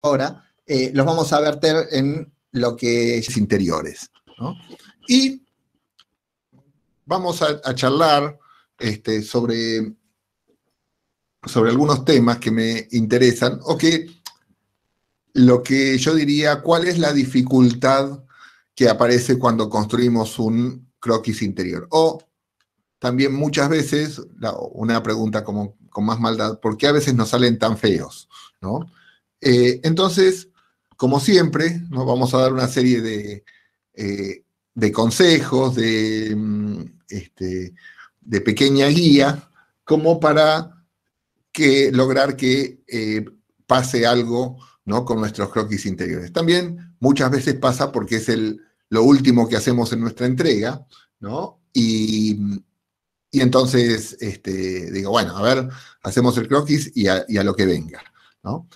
ahora, los vamos a verter en lo que es interiores, ¿no? Y vamos a charlar sobre algunos temas que me interesan, o que lo que yo diría, ¿cuál es la dificultad que aparece cuando construimos un croquis interior? O también muchas veces, una pregunta como con más maldad, ¿por qué a veces nos salen tan feos? ¿No? Entonces, como siempre, nos vamos a dar una serie de consejos, de pequeña guía, como para lograr que pase algo, ¿no?, con nuestros croquis interiores. También muchas veces pasa porque es lo último que hacemos en nuestra entrega, ¿no? Y entonces digo, bueno, a ver, hacemos el croquis y a lo que venga, ¿no?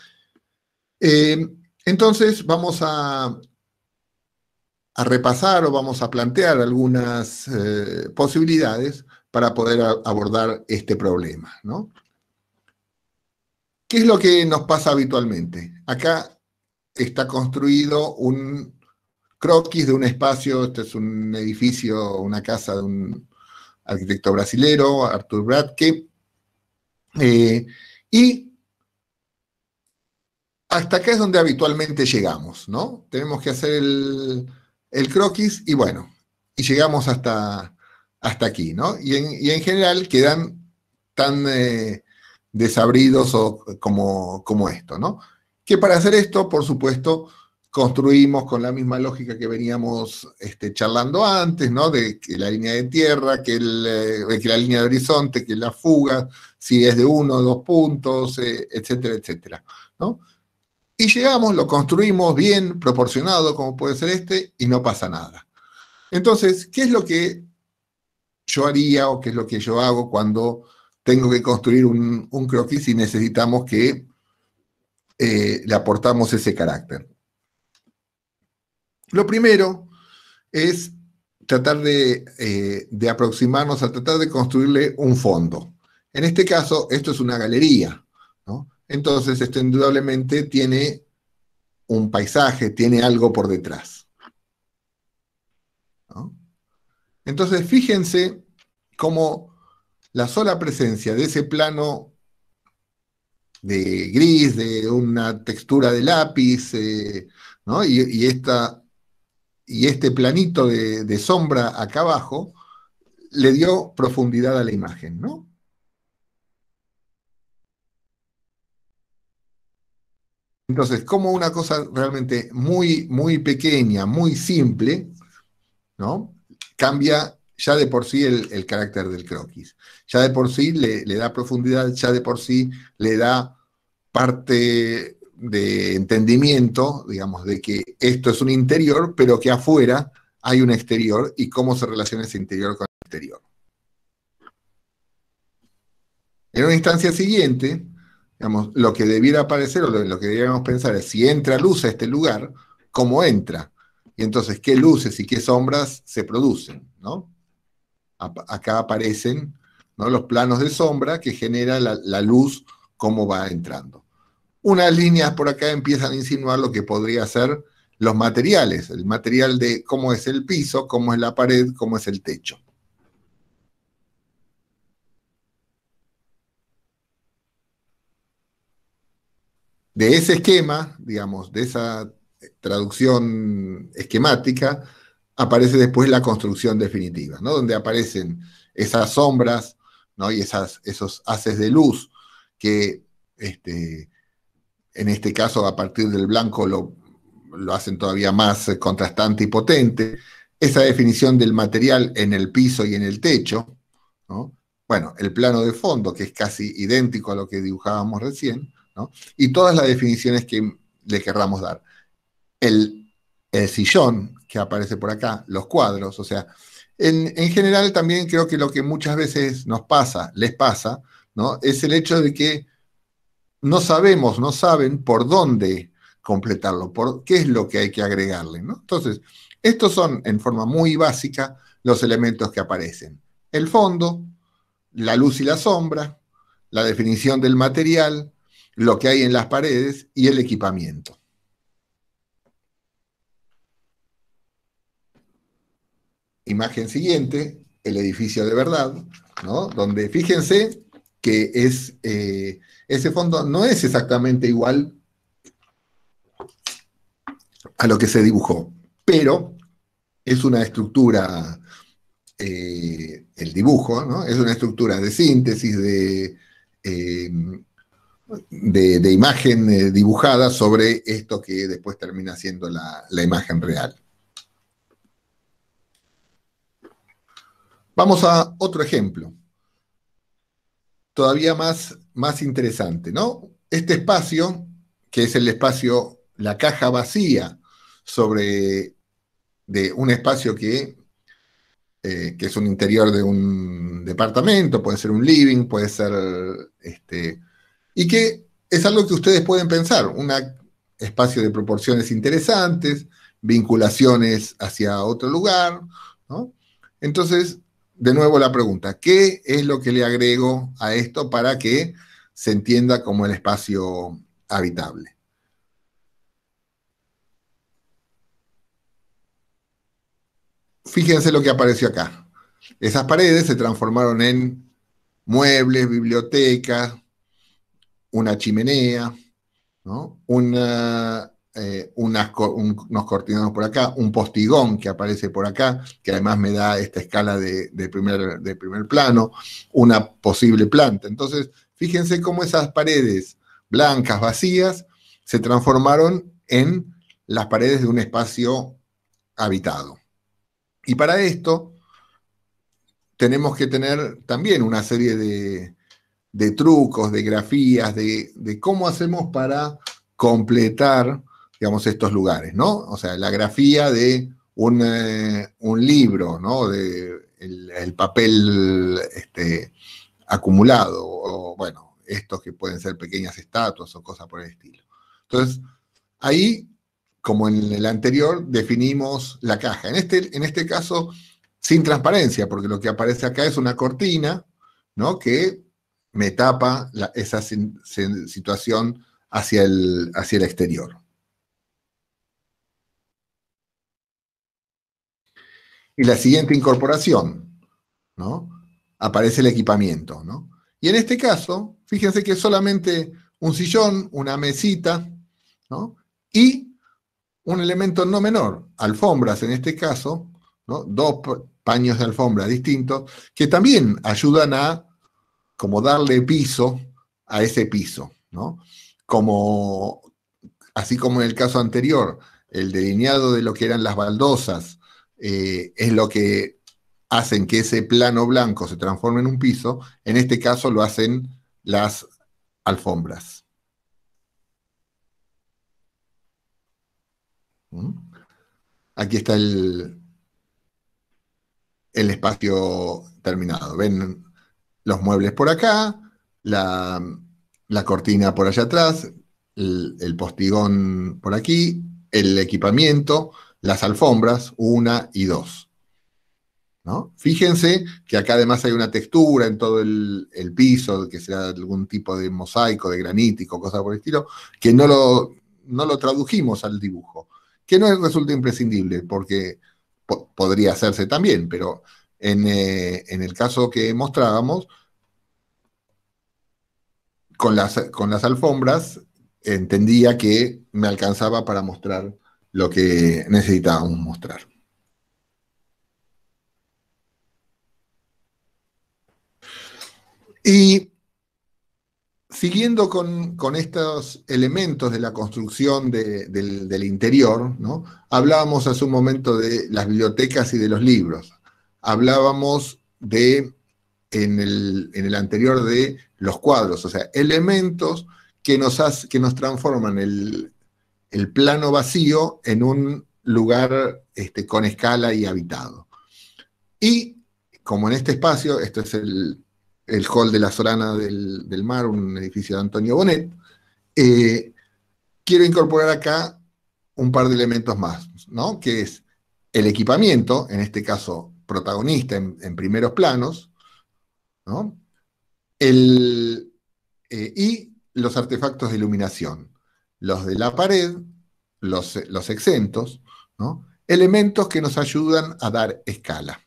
Entonces vamos a repasar o vamos a plantear algunas posibilidades para poder abordar este problema, ¿no? ¿Qué es lo que nos pasa habitualmente? Acá está construido un croquis de un espacio, este es un edificio, una casa de un arquitecto brasilero, Arthur Bradke, y hasta acá es donde habitualmente llegamos, ¿no? Tenemos que hacer el croquis y bueno, y llegamos hasta aquí, ¿no? Y en general quedan tan desabridos como esto, ¿no? Que para hacer esto, por supuesto, construimos con la misma lógica que veníamos charlando antes, ¿no? De que la línea de tierra, que la línea de horizonte, que la fuga, si es de 1 o 2 puntos, etcétera, etcétera, ¿no? Y llegamos, lo construimos bien, proporcionado, como puede ser y no pasa nada. Entonces, ¿qué es lo que yo haría o qué es lo que yo hago cuando tengo que construir un croquis y necesitamos que le aportamos ese carácter? Lo primero es tratar de aproximarnos a tratar de construirle un fondo. En este caso, esto es una galería, ¿no? Entonces, esto indudablemente tiene un paisaje, tiene algo por detrás, ¿no? Entonces, fíjense cómo la sola presencia de ese plano de gris, de una textura de lápiz, ¿no? y este planito de sombra acá abajo, le dio profundidad a la imagen, ¿no? Entonces, como una cosa realmente muy, muy pequeña, muy simple, ¿no?, cambia ya de por sí el carácter del croquis. Ya de por sí le da profundidad, ya de por sí le da parte de entendimiento, digamos, de que esto es un interior, pero que afuera hay un exterior y cómo se relaciona ese interior con el exterior. En una instancia siguiente, digamos, lo que debiera aparecer o lo que deberíamos pensar es si entra luz a este lugar, ¿cómo entra? Y entonces, ¿qué luces y qué sombras se producen, ¿no? Acá aparecen, ¿no?, los planos de sombra que genera la luz, cómo va entrando. Unas líneas por acá empiezan a insinuar lo que podría ser los materiales, el material de cómo es el piso, cómo es la pared, cómo es el techo. De ese esquema, digamos, de esa traducción esquemática, aparece después la construcción definitiva, ¿no?, donde aparecen esas sombras, ¿no?, y esos haces de luz que en este caso a partir del blanco lo hacen todavía más contrastante y potente, esa definición del material en el piso y en el techo, ¿no? Bueno, el plano de fondo, que es casi idéntico a lo que dibujábamos recién, ¿no?, y todas las definiciones que le querramos dar. El sillón que aparece por acá, los cuadros, o sea, en general también creo que lo que muchas veces les pasa, ¿no?, es el hecho de que no saben por dónde completarlo, por qué es lo que hay que agregarle, ¿no? Entonces, estos son en forma muy básica los elementos que aparecen: el fondo, la luz y la sombra, la definición del material, lo que hay en las paredes y el equipamiento. imagen siguiente, el edificio de verdad, ¿no? Donde fíjense que ese fondo no es exactamente igual a lo que se dibujó, pero es una estructura, el dibujo, ¿no? Es una estructura de síntesis, eh, de imagen dibujada sobre esto que después termina siendo la imagen real. Vamos a otro ejemplo, todavía más interesante, ¿no? Este espacio, que es el espacio, la caja vacía de un espacio que es un interior de un departamento, puede ser un living, puede ser, y que es algo que ustedes pueden pensar, un espacio de proporciones interesantes, vinculaciones hacia otro lugar, ¿no? Entonces, de nuevo la pregunta, ¿qué es lo que le agrego a esto para que se entienda como el espacio habitable? Fíjense lo que apareció acá. Esas paredes se transformaron en muebles, bibliotecas, una chimenea, ¿no? Unos cortinados por acá, un postigón que aparece por acá, que además me da esta escala de primer plano, una posible planta. Entonces, fíjense cómo esas paredes blancas, vacías, se transformaron en las paredes de un espacio habitado. Y para esto tenemos que tener también una serie de trucos, de grafías, de cómo hacemos para completar, digamos, estos lugares, ¿no? O sea, la grafía de un libro, ¿no? De el papel acumulado, o bueno, estos que pueden ser pequeñas estatuas o cosas por el estilo. Entonces, ahí, como en el anterior, definimos la caja. En este caso, sin transparencia, porque lo que aparece acá es una cortina, ¿no? Que me tapa esa situación hacia el exterior. Y la siguiente incorporación, ¿no? Aparece el equipamiento, ¿no? Y en este caso, fíjense que es solamente un sillón, una mesita, ¿no? Y un elemento no menor, alfombras en este caso, ¿no? Dos paños de alfombra distintos, que también ayudan a como darle piso a ese piso, ¿no? Como, así como en el caso anterior, el delineado de lo que eran las baldosas es lo que hacen que ese plano blanco se transforme en un piso, en este caso lo hacen las alfombras. ¿Mm? Aquí está el espacio terminado. Ven los muebles por acá, la, la cortina por allá atrás, el postigón por aquí, el equipamiento, las alfombras, una y dos, ¿no? Fíjense que acá además hay una textura en todo el piso, que será algún tipo de mosaico, de granítico, cosas por el estilo, que no lo tradujimos al dibujo, que no resulta imprescindible, porque podría hacerse también, pero en el caso que mostrábamos, con las alfombras entendía que me alcanzaba para mostrar lo que necesitábamos mostrar. Y siguiendo con estos elementos de la construcción del interior, ¿no? Hablábamos hace un momento de las bibliotecas y de los libros. Hablábamos en el anterior de los cuadros, o sea, elementos que nos transforman el plano vacío en un lugar con escala y habitado. Y como en este espacio, esto es el hall de la Solana del Mar, un edificio de Antonio Bonet, quiero incorporar acá un par de elementos más, ¿no? Que es el equipamiento, en este caso protagonista en primeros planos, ¿no? Y los artefactos de iluminación, los de la pared, los exentos, ¿no? Elementos que nos ayudan a dar escala.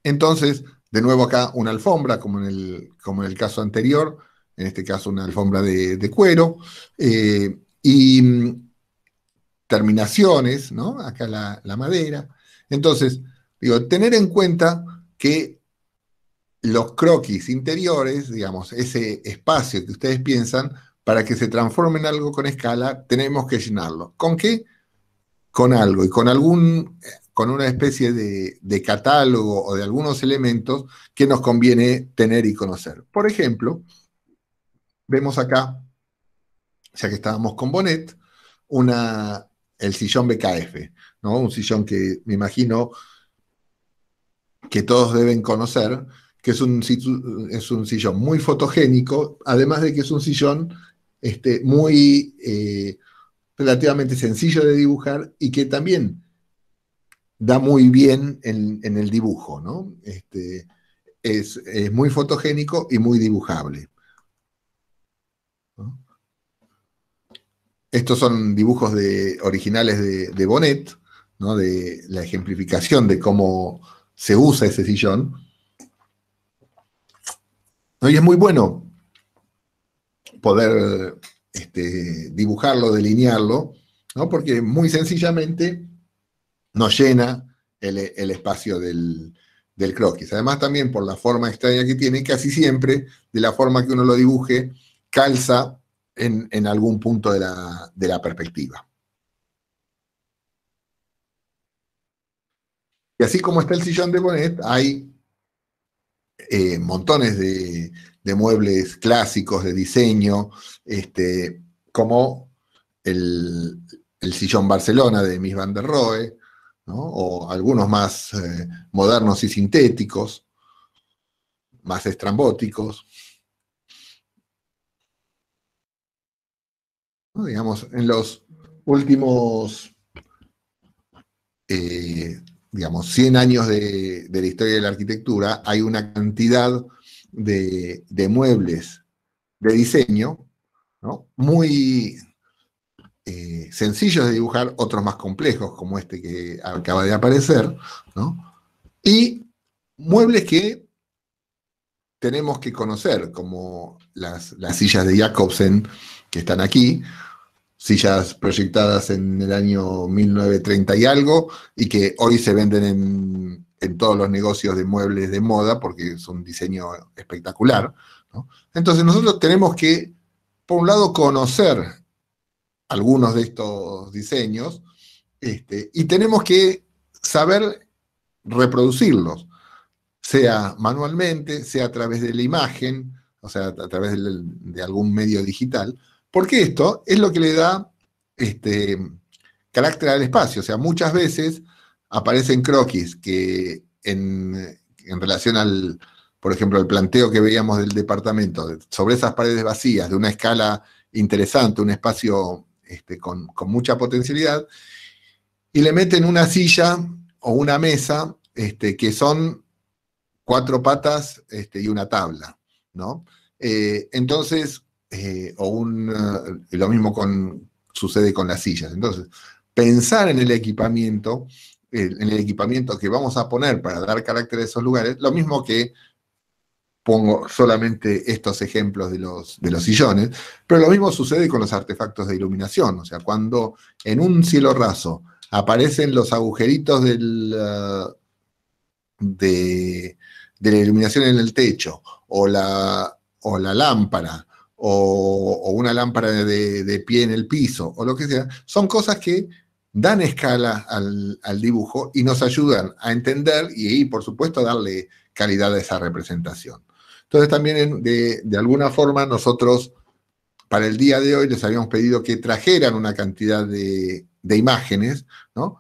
Entonces, de nuevo acá una alfombra, como en el caso anterior, en este caso una alfombra de cuero, y terminaciones, ¿no? Acá la madera. Entonces, digo, tener en cuenta que los croquis interiores, digamos, ese espacio que ustedes piensan, para que se transforme en algo con escala, tenemos que llenarlo. ¿Con qué? Con algo y con una especie de catálogo o de algunos elementos que nos conviene tener y conocer. Por ejemplo, vemos acá, ya que estábamos con Bonet, el sillón BKF, ¿no? Un sillón que me imagino que todos deben conocer, que es un sillón muy fotogénico, además de que es un sillón muy relativamente sencillo de dibujar y que también da muy bien en el dibujo, ¿no? Es muy fotogénico y muy dibujable, ¿no? Estos son dibujos originales de Bonet, ¿no? De la ejemplificación de cómo se usa ese sillón, ¿no? Y es muy bueno poder dibujarlo, delinearlo, ¿no? Porque muy sencillamente nos llena el espacio del croquis. Además, también por la forma extraña que tiene, casi siempre, de la forma que uno lo dibuje, calza en algún punto de la perspectiva. Y así como está el sillón de Bonet, hay montones de muebles clásicos de diseño, como el, el sillón Barcelona de Mies van der Rohe, ¿no? O algunos más modernos y sintéticos, más estrambóticos, ¿no? Digamos, en los últimos, eh, digamos, 100 años de la historia de la arquitectura, hay una cantidad de muebles de diseño, ¿no? Muy sencillos de dibujar, otros más complejos, como este que acaba de aparecer, ¿no? Y muebles que tenemos que conocer, como las sillas de Jacobsen que están aquí, sillas proyectadas en el año 1930 y algo, y que hoy se venden en todos los negocios de muebles de moda porque es un diseño espectacular, ¿no? Entonces nosotros tenemos que, por un lado, conocer algunos de estos diseños, y tenemos que saber reproducirlos, sea manualmente, sea a través de la imagen, o sea, a través de algún medio digital, porque esto es lo que le da este, carácter al espacio. O sea, muchas veces aparecen croquis que en relación por ejemplo, al planteo que veíamos del departamento, sobre esas paredes vacías, de una escala interesante, un espacio con mucha potencialidad, y le meten una silla o una mesa que son cuatro patas y una tabla, ¿no? Entonces, lo mismo sucede con las sillas. Entonces, pensar en el equipamiento que vamos a poner para dar carácter a esos lugares, lo mismo que pongo solamente estos ejemplos de los sillones, pero lo mismo sucede con los artefactos de iluminación. O sea, cuando en un cielo raso aparecen los agujeritos de la iluminación en el techo, o la lámpara, o una lámpara de pie en el piso, o lo que sea, son cosas que dan escala al dibujo y nos ayudan a entender y, por supuesto, a darle calidad a esa representación. Entonces, también de alguna forma nosotros, para el día de hoy, les habíamos pedido que trajeran una cantidad de imágenes, ¿no?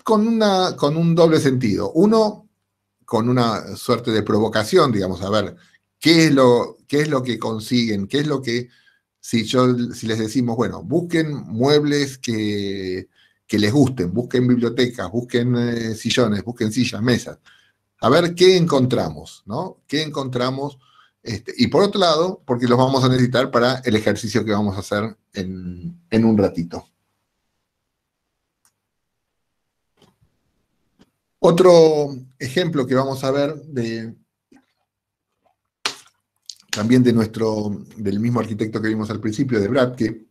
Con un doble sentido. Uno, con una suerte de provocación, digamos, a ver, qué es lo que consiguen, qué es lo que, si les decimos, bueno, busquen muebles que les gusten, busquen bibliotecas, busquen sillones, busquen sillas, mesas, a ver qué encontramos, ¿no? ¿Qué encontramos? Y por otro lado, porque los vamos a necesitar para el ejercicio que vamos a hacer en un ratito. Otro ejemplo que vamos a ver también del mismo arquitecto que vimos al principio, de Bradke,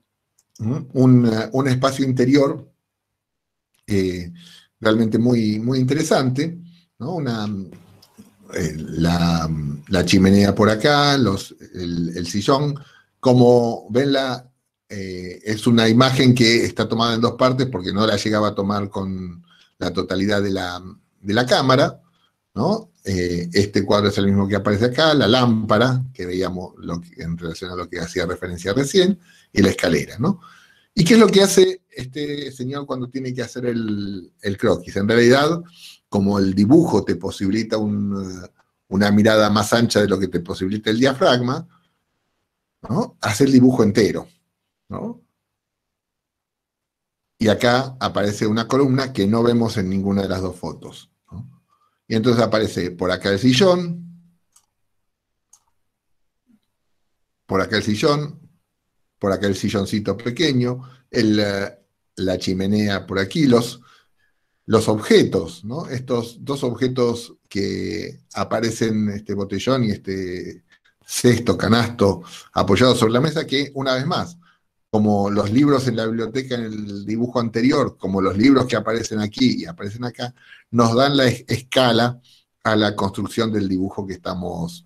un espacio interior realmente muy, muy interesante, ¿no? La chimenea por acá, el sillón. Como ven, es una imagen que está tomada en dos partes porque no la llegaba a tomar con la totalidad de la cámara, ¿no? Este cuadro es el mismo que aparece acá, la lámpara, que veíamos en relación a lo que hacía referencia recién, y la escalera, ¿no? ¿Y qué es lo que hace este señor cuando tiene que hacer el croquis? En realidad, como el dibujo te posibilita una mirada más ancha de lo que te posibilita el diafragma, ¿no? Hace el dibujo entero, ¿no? Y acá aparece una columna que no vemos en ninguna de las dos fotos, ¿no? Y entonces aparece por acá el sillón, por acá el sillón, por acá el silloncito pequeño, la chimenea por aquí, los objetos, ¿no? Estos dos objetos que aparecen, este botellón y este cesto, canasto, apoyado sobre la mesa, que una vez más, como los libros en la biblioteca en el dibujo anterior, como los libros que aparecen aquí y aparecen acá, nos dan la escala a la construcción del dibujo que estamos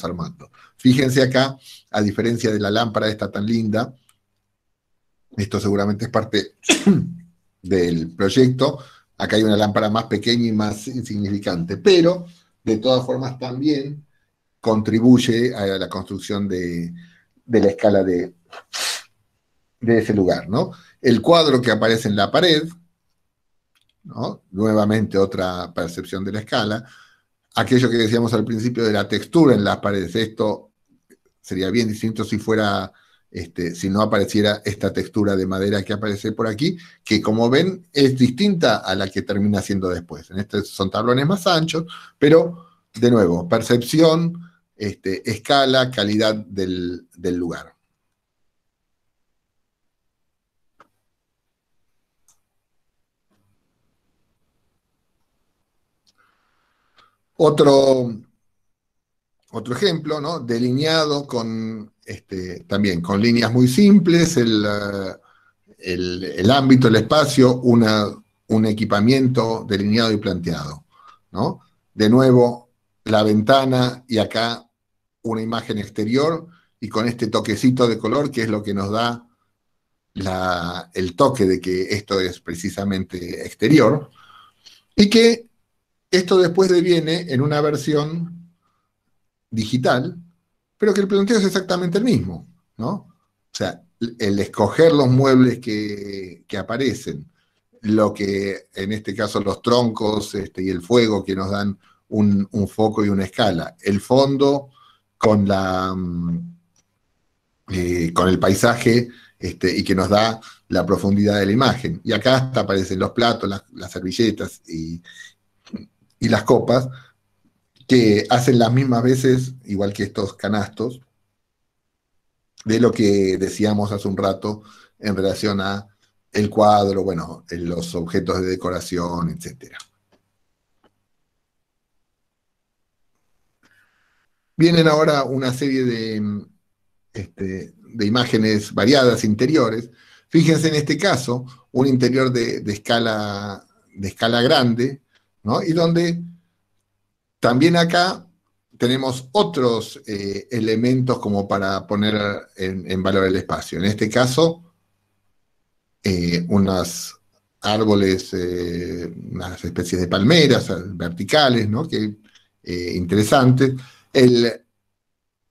armando. Fíjense acá, a diferencia de la lámpara esta tan linda, esto seguramente es parte del proyecto. Acá hay una lámpara más pequeña y más insignificante, pero de todas formas también contribuye a la construcción de la escala de ese lugar, ¿no? El cuadro que aparece en la pared, ¿no? Nuevamente otra percepción de la escala. Aquello que decíamos al principio de la textura en las paredes, esto sería bien distinto si no apareciera esta textura de madera que aparece por aquí, que como ven es distinta a la que termina siendo después. En este son tablones más anchos, pero de nuevo, percepción, escala, calidad del lugar. Otro, otro ejemplo, ¿no? Delineado también con líneas muy simples, el ámbito, el espacio, un equipamiento delineado y planteado, ¿no? De nuevo, la ventana y acá una imagen exterior y con este toquecito de color que es lo que nos da el toque de que esto es precisamente exterior y que esto después deviene en una versión digital, pero que el planteo es exactamente el mismo, ¿no? O sea, el escoger los muebles que aparecen, lo que en este caso los troncos y el fuego que nos dan un foco y una escala, el fondo con con el paisaje y que nos da la profundidad de la imagen. Y acá hasta aparecen los platos, las servilletas y las copas, que hacen las mismas veces, igual que estos canastos, de lo que decíamos hace un rato en relación a el cuadro, bueno, los objetos de decoración, etcétera. Vienen ahora una serie de imágenes variadas interiores. Fíjense en este caso, un interior de escala grande, ¿no? Y donde también acá tenemos otros elementos como para poner en valor el espacio. En este caso, unos árboles, unas especies de palmeras verticales, ¿no? Interesantes. El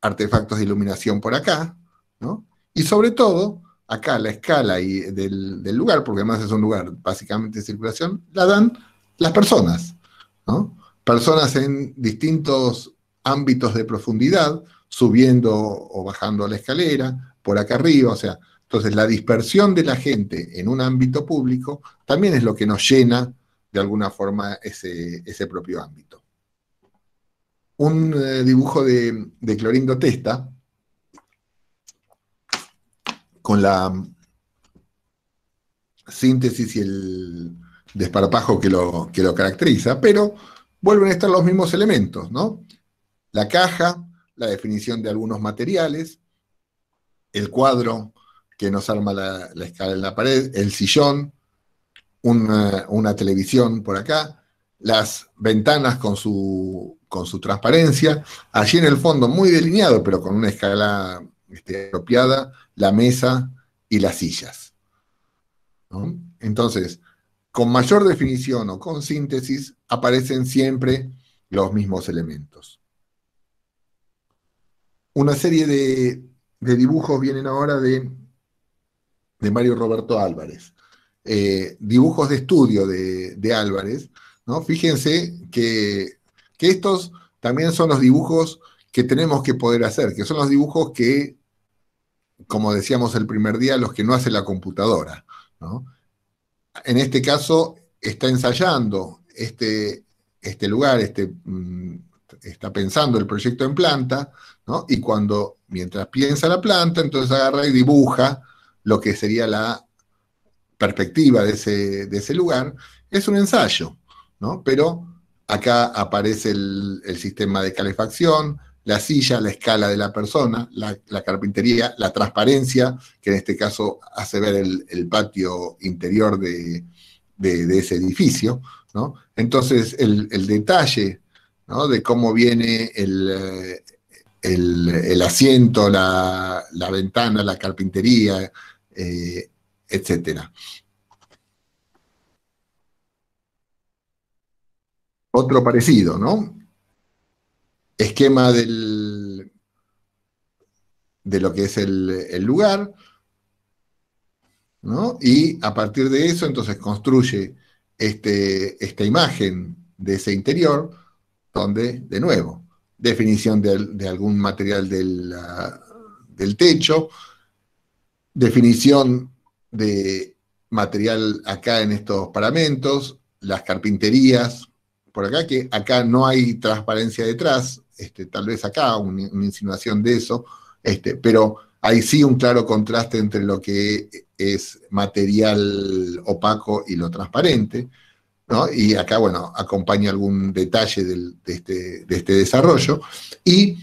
artefactos de iluminación por acá, ¿no? Y sobre todo, acá la escala del lugar, porque además es un lugar básicamente de circulación, la dan las personas, ¿no? Personas en distintos ámbitos de profundidad, subiendo o bajando la escalera, por acá arriba, o sea, entonces la dispersión de la gente en un ámbito público también es lo que nos llena de alguna forma ese propio ámbito. Un dibujo de Clorindo Testa con la síntesis desparpajo que lo caracteriza, pero vuelven a estar los mismos elementos, ¿no? La caja, la definición de algunos materiales, el cuadro que nos arma la escala en la pared, el sillón, una televisión por acá, las ventanas con su transparencia, allí en el fondo muy delineado, pero con una escala apropiada, la mesa y las sillas, ¿no? Entonces, con mayor definición o con síntesis, aparecen siempre los mismos elementos. Una serie de dibujos vienen ahora de Mario Roberto Álvarez. Dibujos de estudio de Álvarez, ¿no? Fíjense que estos también son los dibujos que tenemos que poder hacer, que son los dibujos que, como decíamos el primer día, los que no hace la computadora, ¿no? En este caso está ensayando este lugar, está pensando el proyecto en planta, ¿no? Y mientras piensa la planta, entonces agarra y dibuja lo que sería la perspectiva de ese lugar. Es un ensayo, ¿no? Pero acá aparece el sistema de calefacción, la silla, la escala de la persona, la carpintería, la transparencia, que en este caso hace ver el patio interior de ese edificio, ¿no? Entonces, el detalle, ¿no? De cómo viene el asiento, la ventana, la carpintería, etcétera. Otro parecido, ¿no? Esquema de lo que es el lugar, ¿no? Y a partir de eso, entonces construye esta imagen de ese interior, donde, de nuevo, definición de algún material del techo, definición de material acá en estos paramentos, las carpinterías, por acá, que acá no hay transparencia detrás, tal vez acá una insinuación de eso, pero hay sí un claro contraste entre lo que es material opaco y lo transparente, ¿no? Y acá, bueno, acompaña algún detalle de este desarrollo. Y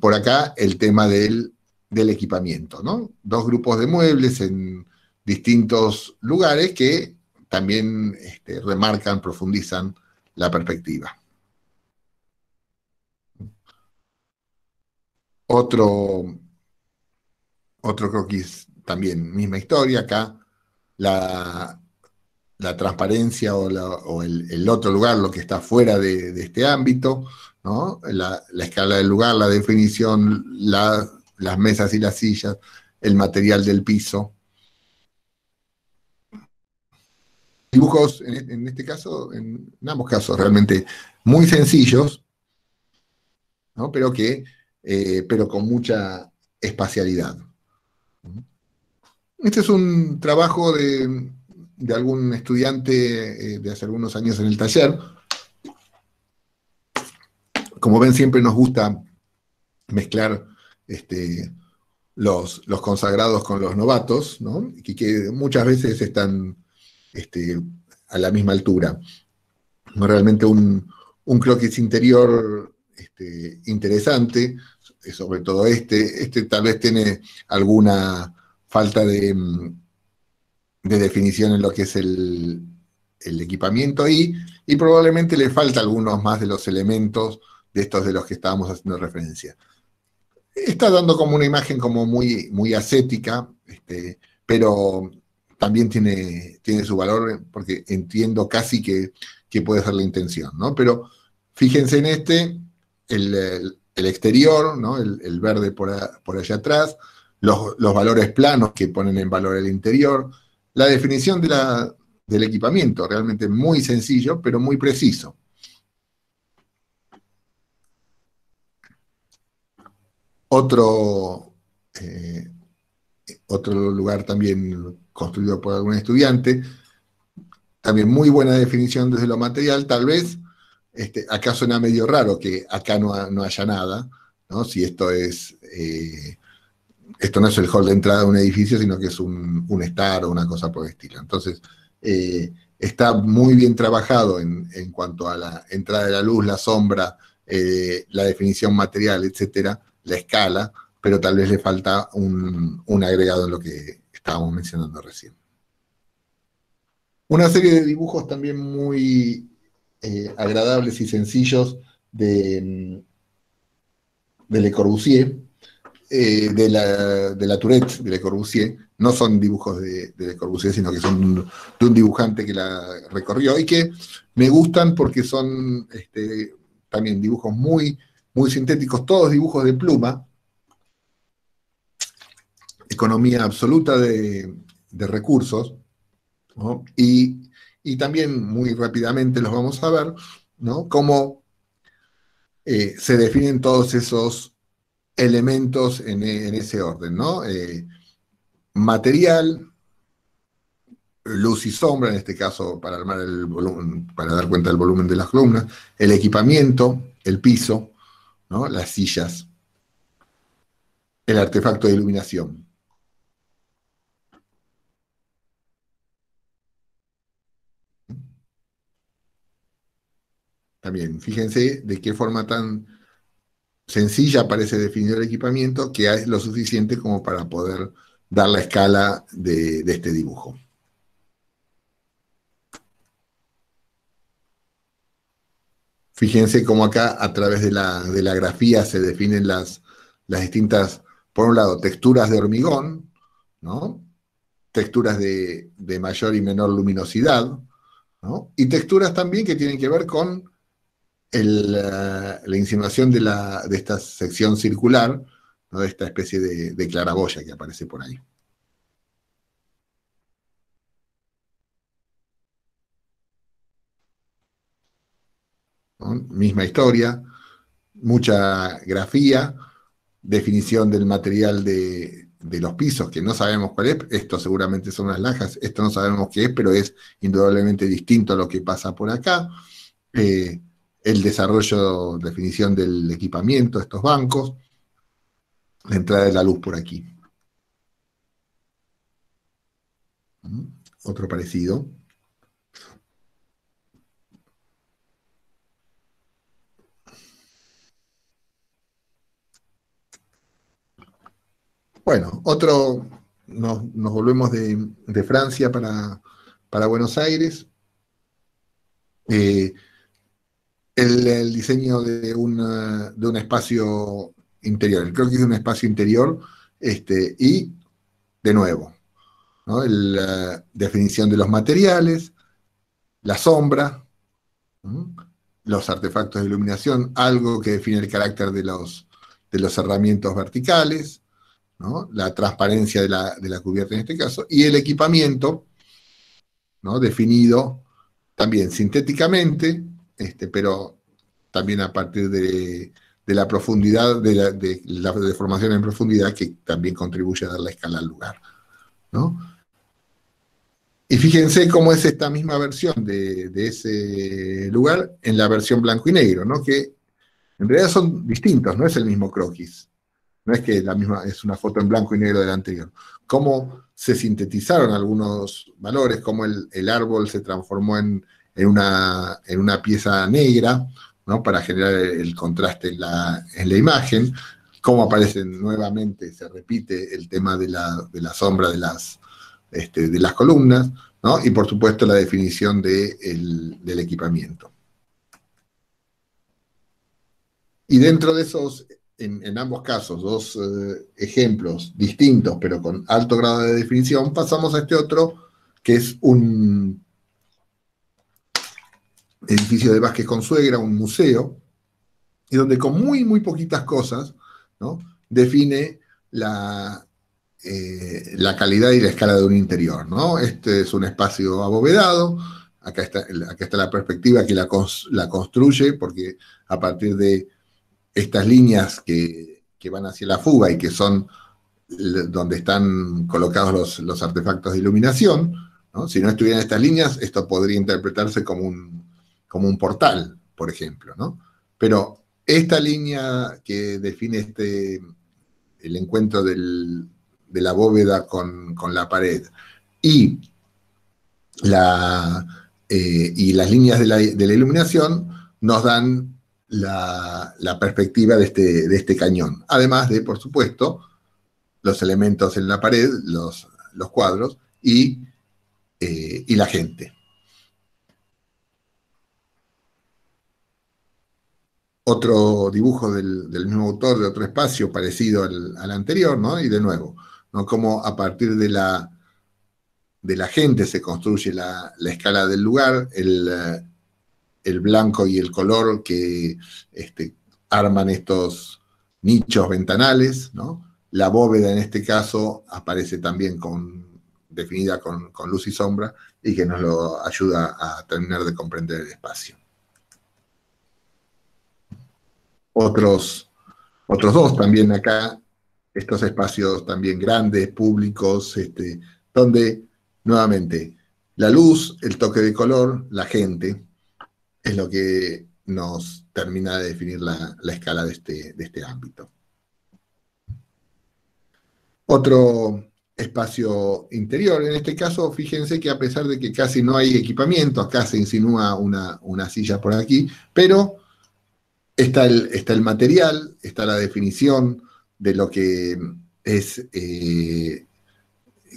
por acá el tema del equipamiento, ¿no? Dos grupos de muebles en distintos lugares que también remarcan, profundizan la perspectiva. Otro, otro croquis, también misma historia, acá la, la transparencia o el otro lugar, lo que está fuera de este ámbito, ¿no? La escala del lugar, la definición, las mesas y las sillas, el material del piso. Dibujos, en este caso, en ambos casos, realmente muy sencillos, ¿no? Pero con mucha espacialidad. Este es un trabajo de algún estudiante de hace algunos años en el taller. Como ven, siempre nos gusta mezclar los consagrados con los novatos, ¿no? Que muchas veces están a la misma altura. Realmente un croquis interior interesante, sobre todo este tal vez tiene alguna falta de definición en lo que es el equipamiento y probablemente le falta algunos más de los elementos de estos de los que estábamos haciendo referencia. Está dando como una imagen como muy ascética, pero también tiene su valor porque entiendo casi que puede ser la intención, ¿no? Pero fíjense en el exterior, ¿no? El verde por allá atrás, los valores planos que ponen en valor el interior, la definición del equipamiento, realmente muy sencillo, pero muy preciso. Otro, eh, otro lugar también construido por algún estudiante, también muy buena definición desde lo material, tal vez, acá suena medio raro que acá no haya nada, ¿no? Si esto no es el hall de entrada de un edificio, sino que es un estar o una cosa por el estilo. Entonces, está muy bien trabajado en cuanto a la entrada de la luz, la sombra, la definición material, etcétera, la escala, pero tal vez le falta un agregado en lo que estábamos mencionando recién. Una serie de dibujos también muy agradables y sencillos de Le Corbusier, de la Tourette de Le Corbusier. No son dibujos de Le Corbusier, sino que son de un dibujante que la recorrió y que me gustan porque son también dibujos muy, muy sintéticos, todos dibujos de pluma, economía absoluta de recursos, ¿no? Y también muy rápidamente los vamos a ver, ¿no? Cómo se definen todos esos elementos en ese orden, ¿no? Material, luz y sombra, en este caso para armar el volumen, para dar cuenta del volumen de las columnas, el equipamiento, el piso, ¿no? Las sillas, el artefacto de iluminación. También, fíjense de qué forma tan sencilla parece definir el equipamiento, que es lo suficiente como para poder dar la escala de este dibujo. Fíjense cómo acá a través de la grafía se definen las distintas, por un lado, texturas de hormigón, ¿no? Texturas de mayor y menor luminosidad, ¿no? Y texturas también que tienen que ver con la insinuación de esta sección circular, ¿no? De esta especie de claraboya que aparece por ahí. ¿No? Misma historia, mucha grafía, definición del material de los pisos, que no sabemos cuál es, esto seguramente son las lajas, esto no sabemos qué es, pero es indudablemente distinto a lo que pasa por acá. El desarrollo, definición del equipamiento, estos bancos, la entrada de la luz por aquí. Otro parecido. Bueno, otro, nos volvemos de Francia para Buenos Aires. Eh, el diseño de un espacio interior, creo que es un espacio interior, y de nuevo, ¿no? La definición de los materiales, la sombra, ¿no? Los artefactos de iluminación, algo que define el carácter de los cerramientos verticales, ¿no? La transparencia de la cubierta en este caso, y el equipamiento, ¿no? Definido también sintéticamente, pero también a partir de la profundidad, de la deformación en profundidad, que también contribuye a dar la escala al lugar, ¿no? Y fíjense cómo es esta misma versión de ese lugar en la versión blanco y negro, ¿no? Que en realidad son distintos, no es el mismo croquis. No es que la misma, es una foto en blanco y negro de la anterior. Cómo se sintetizaron algunos valores, cómo el árbol se transformó en una pieza negra, ¿no? Para generar el contraste en la imagen, cómo aparece nuevamente, se repite el tema de la sombra de las columnas, ¿no? Y por supuesto la definición del equipamiento. Y dentro de esos, en ambos casos, dos ejemplos distintos, pero con alto grado de definición, pasamos a este otro, que es un edificio de Vázquez Consuegra, un museo, y donde con muy, muy poquitas cosas, ¿no? Define la calidad y la escala de un interior, ¿no? Este es un espacio abovedado, acá está la perspectiva que la construye, porque a partir de estas líneas que van hacia la fuga y que son donde están colocados los artefactos de iluminación, ¿no? Si no estuvieran estas líneas, esto podría interpretarse como un portal, por ejemplo, ¿no? Pero esta línea que define el encuentro de la bóveda con la pared y y las líneas de la iluminación nos dan la perspectiva de este cañón. Además de, por supuesto, los elementos en la pared, los cuadros y la gente. Otro dibujo del mismo autor, de otro espacio parecido al anterior, ¿no? Y de nuevo, ¿no? Como a partir de la gente se construye la escala del lugar, el blanco y el color que arman estos nichos ventanales, ¿no? La bóveda en este caso aparece también definida con luz y sombra y que nos lo ayuda a terminar de comprender el espacio. Otros dos también acá, estos espacios también grandes, públicos, donde nuevamente la luz, el toque de color, la gente, es lo que nos termina de definir la escala de este ámbito. Otro espacio interior, en este caso, fíjense que a pesar de que casi no hay equipamiento, acá se insinúa una silla por aquí, pero está el material, está la definición de lo que es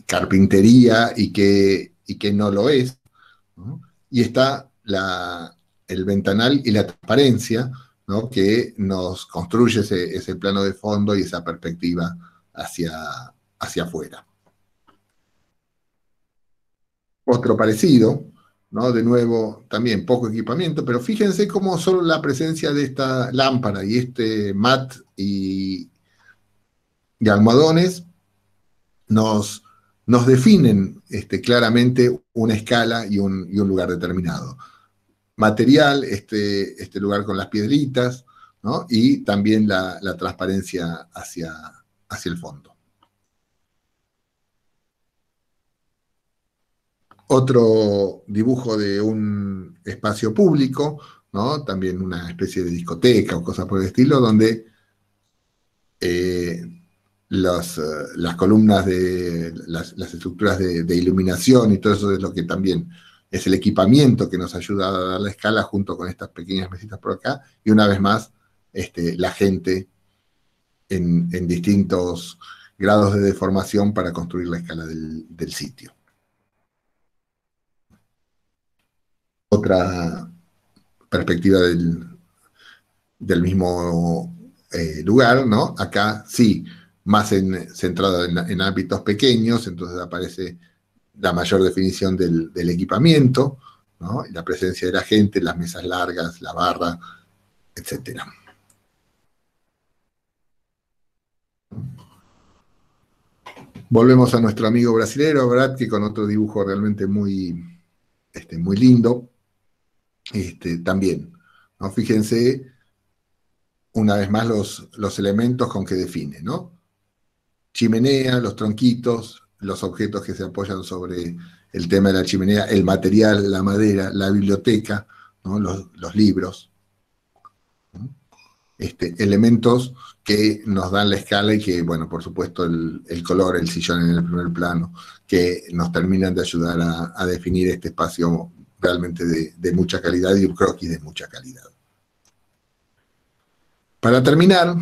carpintería y que no lo es, ¿no? Y está el ventanal y la transparencia, ¿no? Que nos construye ese plano de fondo y esa perspectiva hacia afuera. Otro parecido, ¿no? De nuevo, también poco equipamiento, pero fíjense cómo solo la presencia de esta lámpara y este mat y almohadones nos definen claramente una escala y un lugar determinado. Material, este lugar con las piedritas, ¿no? Y también la transparencia hacia el fondo. Otro dibujo de un espacio público, ¿no? También una especie de discoteca o cosas por el estilo, donde las columnas de las estructuras de iluminación y todo eso es lo que también es el equipamiento que nos ayuda a dar la escala junto con estas pequeñas mesitas por acá, y una vez más la gente en distintos grados de deformación para construir la escala del sitio. Otra perspectiva del mismo lugar, ¿no? Acá sí, más centrado en ámbitos pequeños, entonces aparece la mayor definición del equipamiento, ¿no? La presencia de la gente, las mesas largas, la barra, etc. Volvemos a nuestro amigo brasilero, Brad, que con otro dibujo realmente muy lindo. También, ¿no? Fíjense una vez más los elementos con que define, ¿no? Chimenea, los tronquitos, los objetos que se apoyan sobre el tema de la chimenea, el material, la madera, la biblioteca, ¿no? Los libros, ¿no? Elementos que nos dan la escala y que, bueno, por supuesto el color, el sillón en el primer plano, que nos terminan de ayudar a definir este espacio realmente de mucha calidad y un croquis de mucha calidad. Para terminar,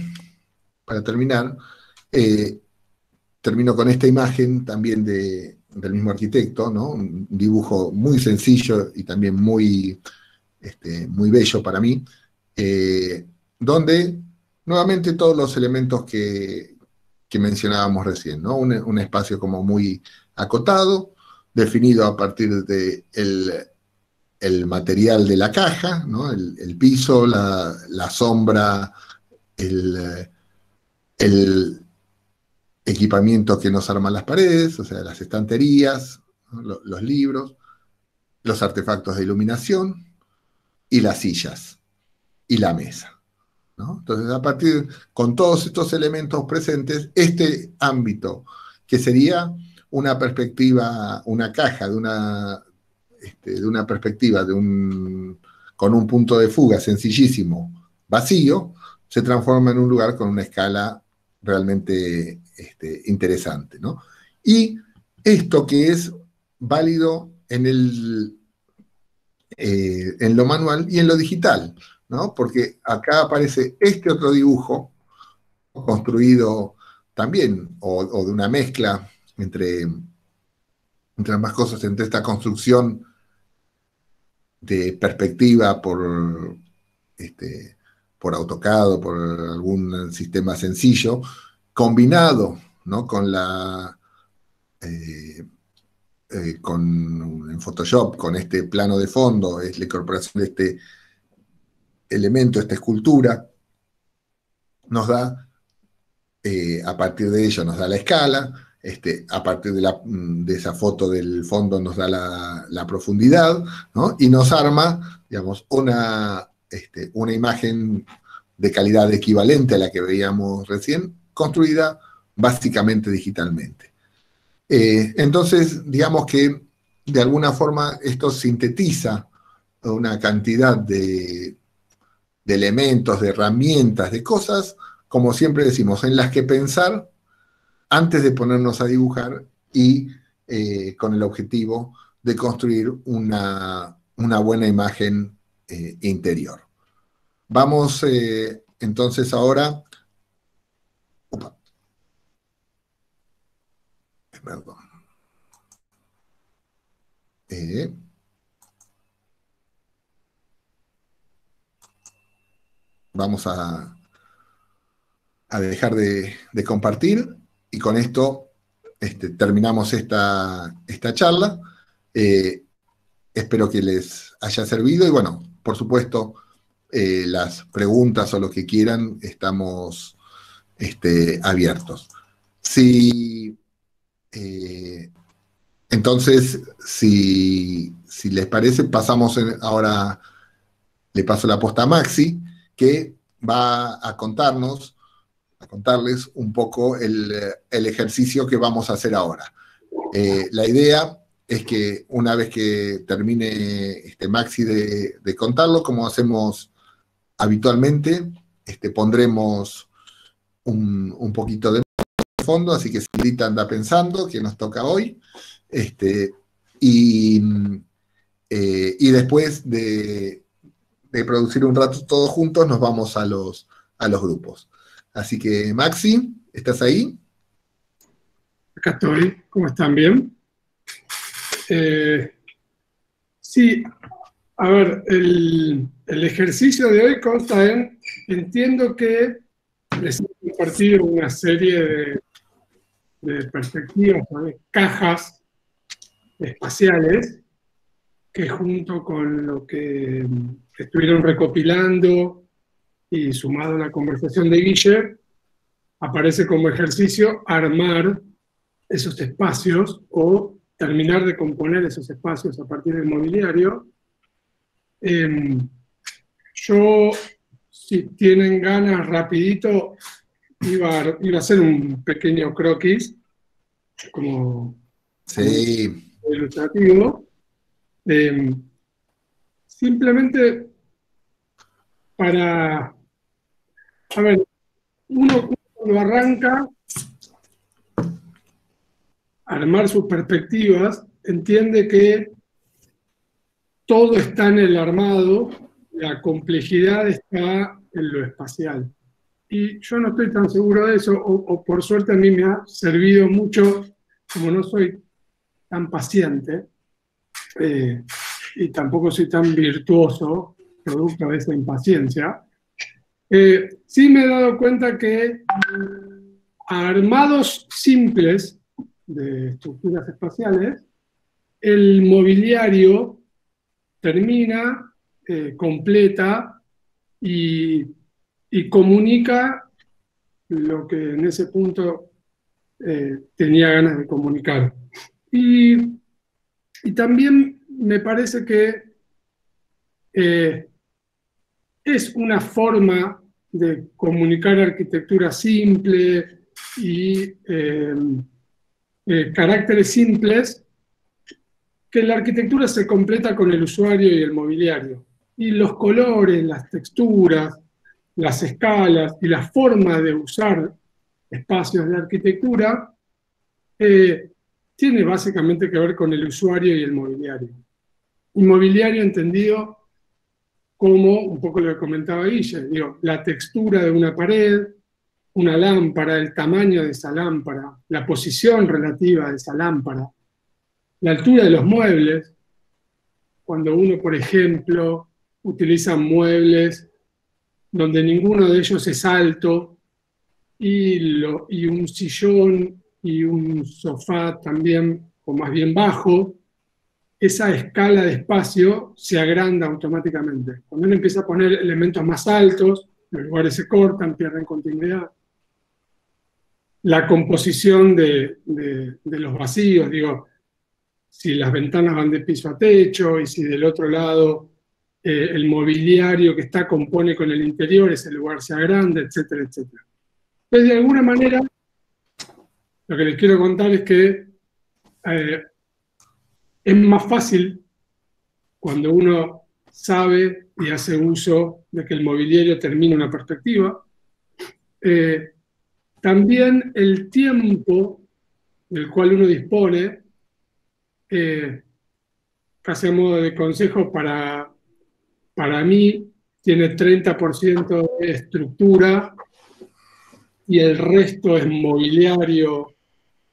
termino con esta imagen también del mismo arquitecto, ¿no? Un dibujo muy sencillo y también muy bello para mí, donde nuevamente todos los elementos que mencionábamos recién, ¿no? Un espacio como muy acotado, definido a partir de el material de la caja, ¿no? El piso, la sombra, el equipamiento que nos arman las paredes, o sea, las estanterías, ¿no? Los libros, los artefactos de iluminación y las sillas y la mesa, ¿no? Entonces, a partir, con todos estos elementos presentes, este ámbito, que sería una perspectiva, una caja de una perspectiva con un punto de fuga sencillísimo, vacío, se transforma en un lugar con una escala realmente interesante, ¿no? Y esto que es válido en el en lo manual y en lo digital, ¿no? Porque acá aparece este otro dibujo construido también, o de una mezcla entre ambas cosas, entre esta construcción de perspectiva por AutoCAD o por algún sistema sencillo, combinado, ¿no? En Photoshop, con este plano de fondo, es la incorporación de este elemento, esta escultura, nos da, a partir de ello nos da la escala, a partir de esa foto del fondo nos da la profundidad, ¿no? Y nos arma, digamos, una imagen de calidad equivalente a la que veíamos recién, construida básicamente digitalmente. Entonces, digamos que de alguna forma esto sintetiza una cantidad de elementos, de herramientas, de cosas, como siempre decimos, en las que pensar antes de ponernos a dibujar y con el objetivo de construir una buena imagen interior. Vamos entonces ahora... Opa, perdón. Vamos a dejar de compartir y con esto terminamos esta charla. Espero que les haya servido y bueno, por supuesto, las preguntas o lo que quieran, estamos abiertos. Entonces, si les parece, pasamos ahora, le paso la posta a Maxi, que va a contarles un poco el ejercicio que vamos a hacer ahora. La idea es que una vez que termine Maxi de contarlo, como hacemos habitualmente, pondremos un poquito de fondo, así que si Lita anda pensando que nos toca hoy, y después de producir un rato todos juntos, nos vamos a los grupos. Así que, Maxi, ¿estás ahí? Acá estoy. ¿Cómo están? ¿Bien? Sí, a ver, el ejercicio de hoy consta entiendo que les he compartido una serie de perspectivas, ¿no? De cajas espaciales, que junto con lo que estuvieron recopilando y sumado a la conversación de Guille, aparece como ejercicio armar esos espacios o terminar de componer esos espacios a partir del mobiliario. Yo, si tienen ganas, rapidito, iba a hacer un pequeño croquis, como sí, ilustrativo. Simplemente para, a ver, uno cuando arranca a armar sus perspectivas, entiende que todo está en el armado, la complejidad está en lo espacial. Y yo no estoy tan seguro de eso, o por suerte a mí me ha servido mucho, como no soy tan paciente, y tampoco soy tan virtuoso, producto de esa impaciencia, sí me he dado cuenta que armados simples de estructuras espaciales, el mobiliario termina, completa y comunica lo que en ese punto tenía ganas de comunicar. Y también me parece que es una forma de comunicar arquitectura simple y caracteres simples, que la arquitectura se completa con el usuario y el mobiliario. Y los colores, las texturas, las escalas y la forma de usar espacios de arquitectura tiene básicamente que ver con el usuario y el mobiliario. Inmobiliario entendido como, un poco lo que comentaba Guille, digo, la textura de una pared, una lámpara, el tamaño de esa lámpara, la posición relativa de esa lámpara, la altura de los muebles, cuando uno, por ejemplo, utiliza muebles donde ninguno de ellos es alto y un sillón y un sofá también, o más bien bajo, esa escala de espacio se agranda automáticamente. Cuando uno empieza a poner elementos más altos, los lugares se cortan, pierden continuidad. La composición de los vacíos, digo, si las ventanas van de piso a techo y si del otro lado el mobiliario que está compone con el interior, ese lugar se agranda, etcétera, etcétera. Entonces, de alguna manera, lo que les quiero contar es que es más fácil cuando uno sabe y hace uso de que el mobiliario termina una perspectiva. También el tiempo del cual uno dispone, casi a modo de consejo para mí, tiene 30% de estructura y el resto es mobiliario,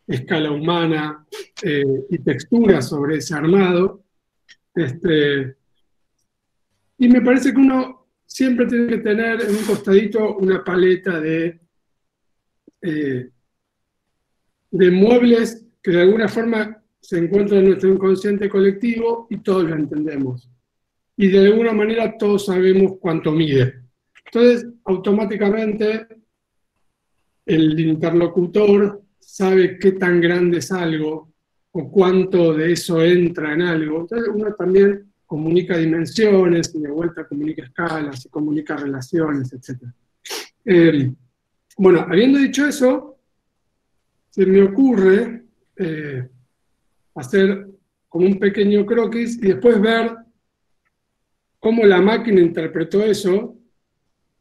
escala humana y textura sobre ese armado. Y me parece que uno siempre tiene que tener en un costadito una paleta eh, de muebles que de alguna forma se encuentran en nuestro inconsciente colectivo y todos lo entendemos. Y de alguna manera todos sabemos cuánto mide. Entonces, automáticamente el interlocutor sabe qué tan grande es algo o cuánto de eso entra en algo. Entonces, uno también comunica dimensiones y de vuelta comunica escalas y comunica relaciones, etc. Bueno, habiendo dicho eso, se me ocurre hacer como un pequeño croquis y después ver cómo la máquina interpretó eso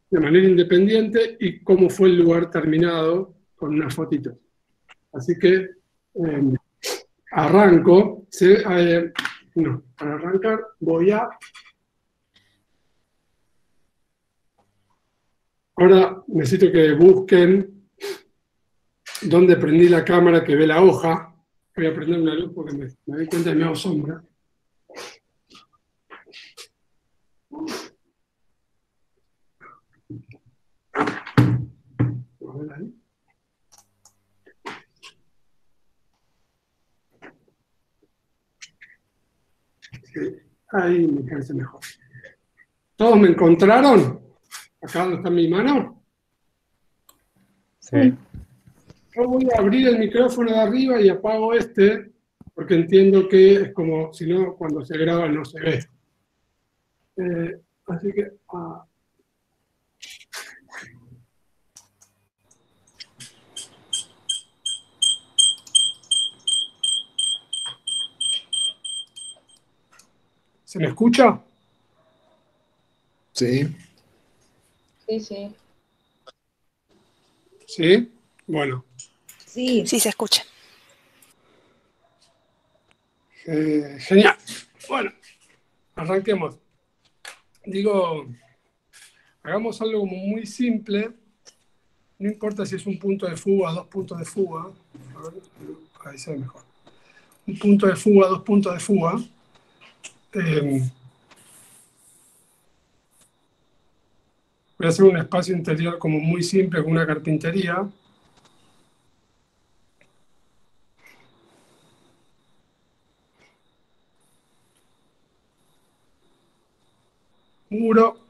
de manera independiente y cómo fue el lugar terminado con unas fotitos. Así que arranco. No, para arrancar voy a... Ahora necesito que busquen dónde prendí la cámara que ve la hoja. Voy a prender una luz porque me doy cuenta que me hago sombra. A ver ahí. Sí, ahí me parece mejor. ¿Todos me encontraron? ¿Acá donde está mi mano? Sí. Yo voy a abrir el micrófono de arriba y apago este, porque entiendo que es como, si no, cuando se graba no se ve. Así que... ¿Se me escucha? Sí. Sí, sí. ¿Sí? Bueno. Sí. Sí, se escucha. Genial. Bueno, arranquemos. Digo, hagamos algo como muy simple. No importa si es un punto de fuga, dos puntos de fuga. A ver, ahí se ve mejor. Un punto de fuga, dos puntos de fuga. Voy a hacer un espacio interior como muy simple con una carpintería. Muro.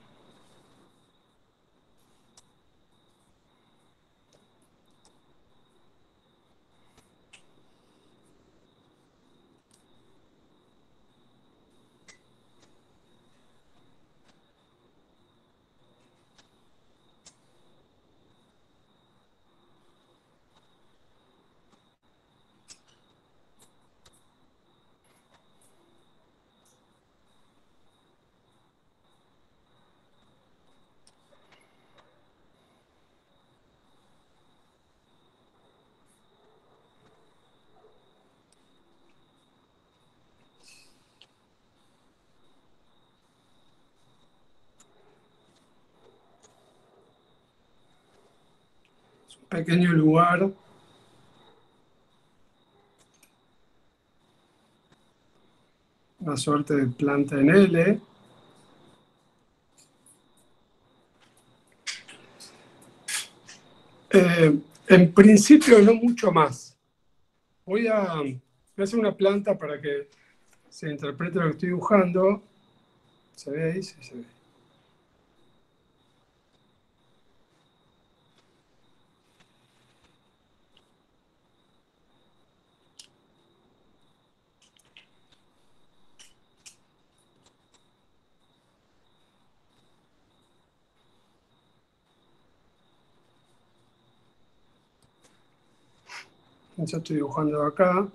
pequeño lugar una suerte de planta en L. En principio no mucho más. Voy a hacer una planta para que se interprete lo que estoy dibujando. ¿Se ve ahí? Sí, se ve. Yo estoy dibujando acá.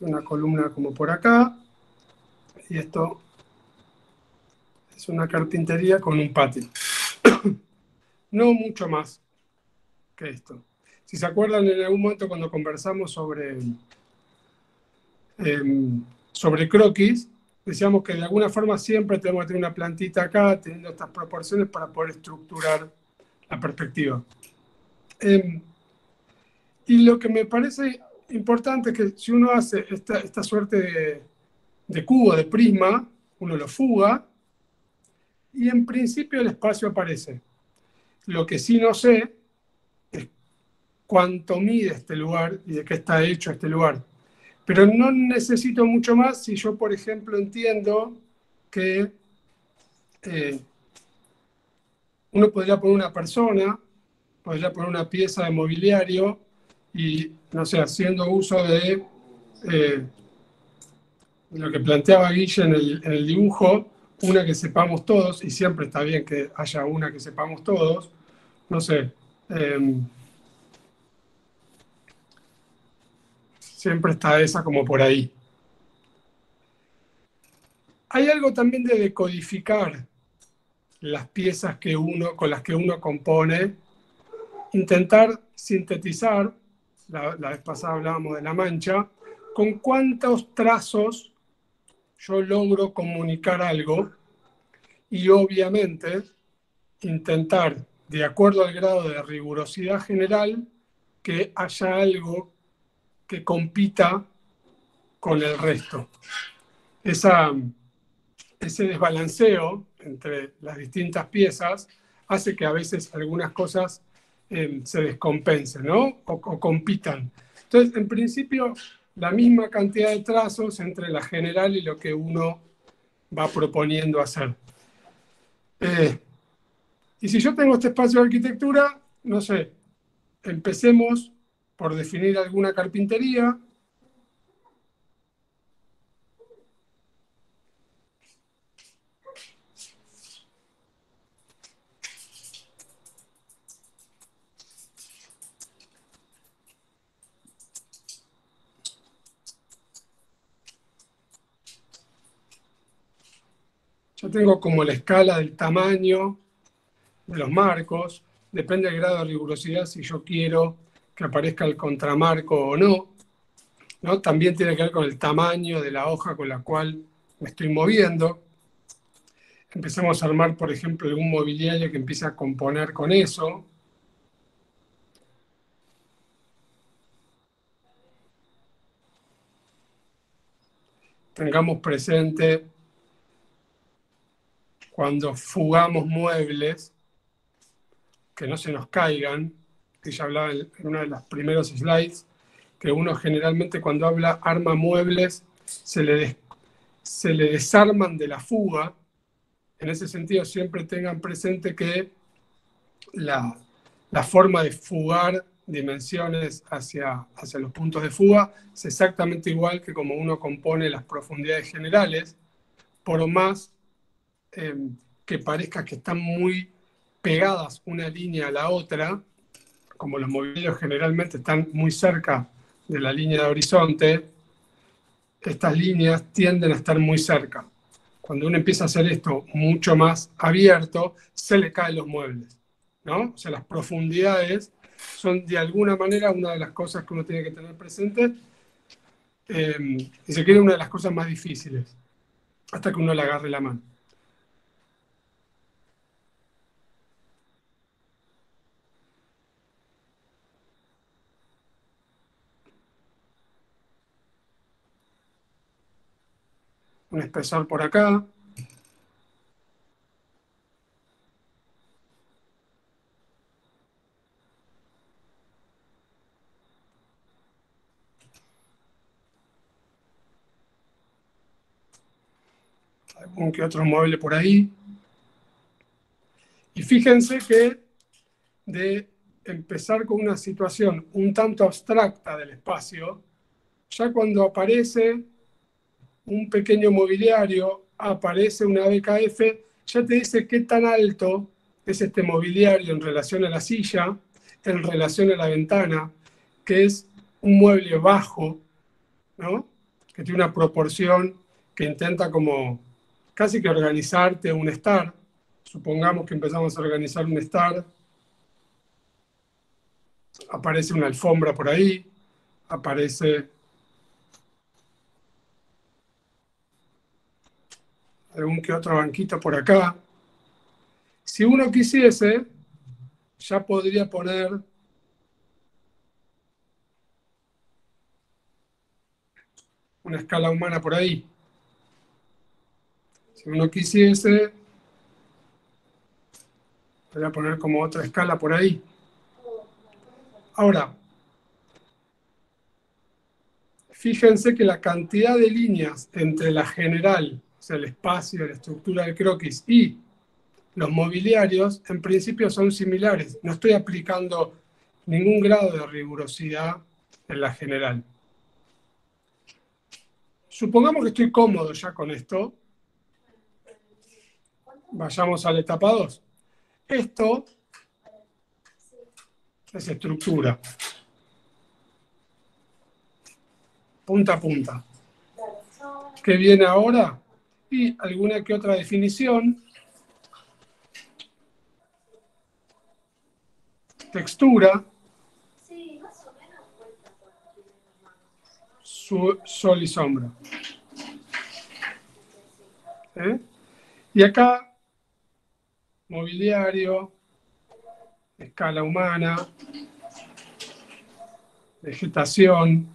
Una columna como por acá. Y esto es una carpintería con un patio. No mucho más que esto. Si se acuerdan en algún momento cuando conversamos sobre croquis, decíamos que de alguna forma siempre tenemos que tener una plantita acá, teniendo estas proporciones para poder estructurar la perspectiva. Y lo que me parece importante es que si uno hace esta suerte de cubo, de prisma, uno lo fuga y en principio el espacio aparece. Lo que sí no sé es cuánto mide este lugar y de qué está hecho este lugar. Pero no necesito mucho más si yo, por ejemplo, entiendo que uno podría poner una persona, podría poner una pieza de mobiliario y, no sé, haciendo uso de lo que planteaba Guille en el dibujo, una que sepamos todos, y siempre está bien que haya una que sepamos todos, no sé, siempre está esa como por ahí. Hay algo también de decodificar las piezas con las que uno compone, intentar sintetizar, la vez pasada hablábamos de la mancha, con cuántos trazos yo logro comunicar algo y obviamente intentar, de acuerdo al grado de rigurosidad general, que haya algo que compita con el resto. Ese desbalanceo entre las distintas piezas hace que a veces algunas cosas se descompensen, ¿no? O compitan. Entonces, en principio, la misma cantidad de trazos entre la general y lo que uno va proponiendo hacer. Y si yo tengo este espacio de arquitectura, no sé, empecemos por definir alguna carpintería. Yo tengo como la escala del tamaño de los marcos, depende del grado de rigurosidad si yo quiero que aparezca el contramarco o no, ¿no? También tiene que ver con el tamaño de la hoja con la cual me estoy moviendo. Empecemos a armar, por ejemplo, algún mobiliario que empiece a componer con eso. Tengamos presente cuando fugamos muebles, que no se nos caigan, que ya hablaba en uno de los primeros slides, que uno generalmente cuando arma muebles se le desarman de la fuga. En ese sentido siempre tengan presente que la forma de fugar dimensiones hacia los puntos de fuga es exactamente igual que como uno compone las profundidades generales, por más que parezca que están muy pegadas una línea a la otra, como los mobiliarios generalmente están muy cerca de la línea de horizonte, estas líneas tienden a estar muy cerca. Cuando uno empieza a hacer esto mucho más abierto, se le caen los muebles, ¿no? O sea, las profundidades son de alguna manera una de las cosas que uno tiene que tener presente y se quiere una de las cosas más difíciles, hasta que uno le agarre la mano. un espesor por acá. Algún que otro mueble por ahí. Y fíjense que de empezar con una situación un tanto abstracta del espacio, ya cuando aparece un pequeño mobiliario, aparece una BKF, ya te dice qué tan alto es este mobiliario en relación a la silla, en relación a la ventana, que es un mueble bajo, ¿no? Que tiene una proporción que intenta como casi que organizarte un estar. Supongamos que empezamos a organizar un estar, aparece una alfombra por ahí, aparece algún que otro banquito por acá. Si uno quisiese, ya podría poner una escala humana por ahí. Si uno quisiese, podría poner como otra escala por ahí. Ahora, fíjense que la cantidad de líneas entre la general, o sea, el espacio, la estructura del croquis y los mobiliarios, en principio son similares. No estoy aplicando ningún grado de rigurosidad en la general. Supongamos que estoy cómodo ya con esto. Vayamos a la etapa 2. Esto es estructura. Punta a punta. ¿Qué viene ahora? Y alguna que otra definición. Textura. Sol y sombra. Y acá, mobiliario, escala humana, vegetación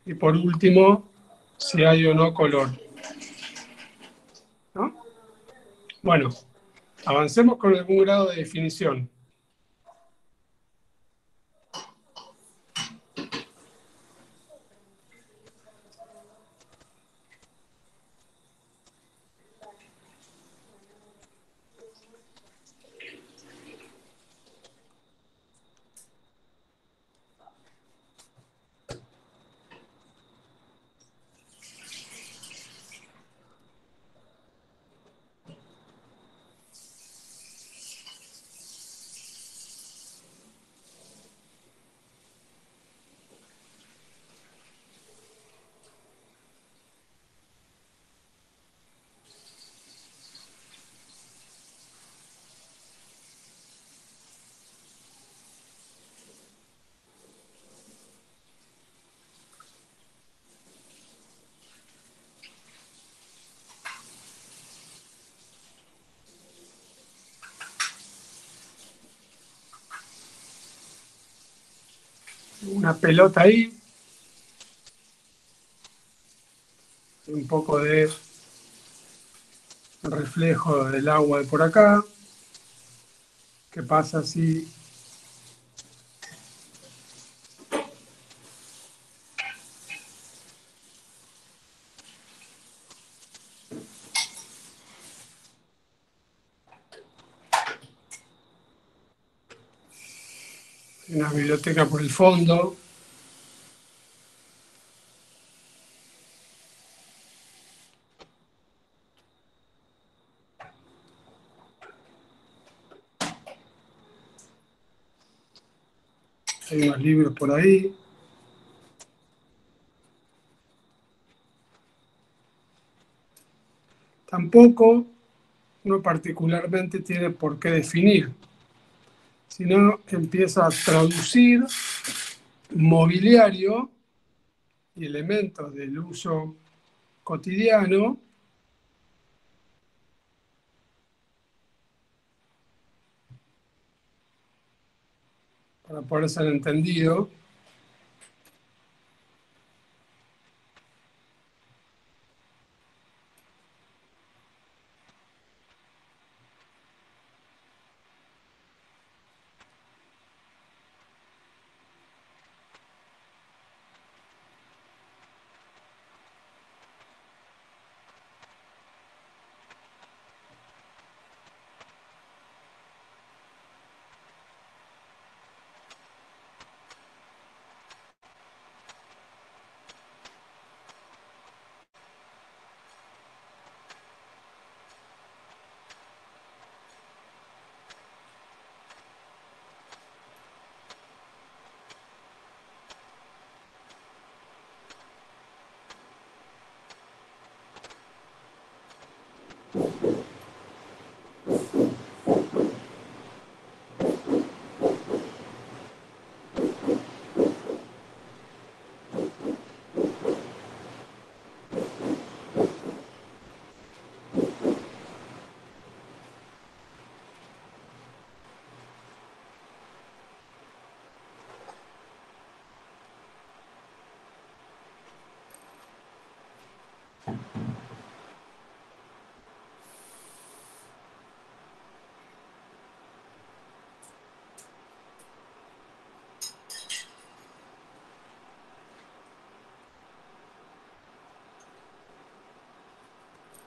y por último, si hay o no color. ¿No? Bueno, avancemos con algún grado de definición. Una pelota ahí, un poco de reflejo del agua de por acá. ¿Qué pasa si hay una biblioteca por el fondo? Hay unos libros por ahí. Tampoco uno particularmente tiene por qué definir, sino empieza a traducir mobiliario y elementos del uso cotidiano para poder ser entendido.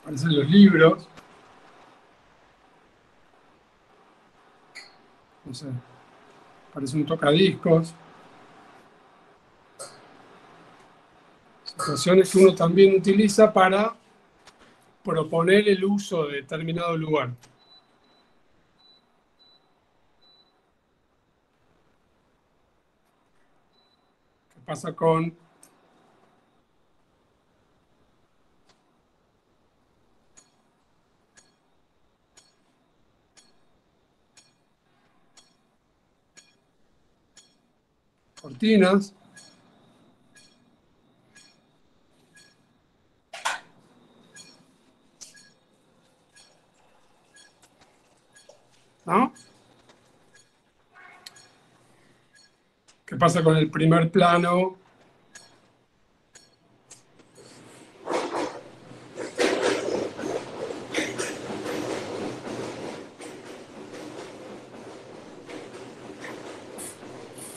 Aparecen los libros. No sé, aparece un tocadiscos. Situaciones que uno también utiliza para proponer el uso de determinado lugar. ¿Qué pasa con cortinas? ¿No? ¿Qué pasa con el primer plano?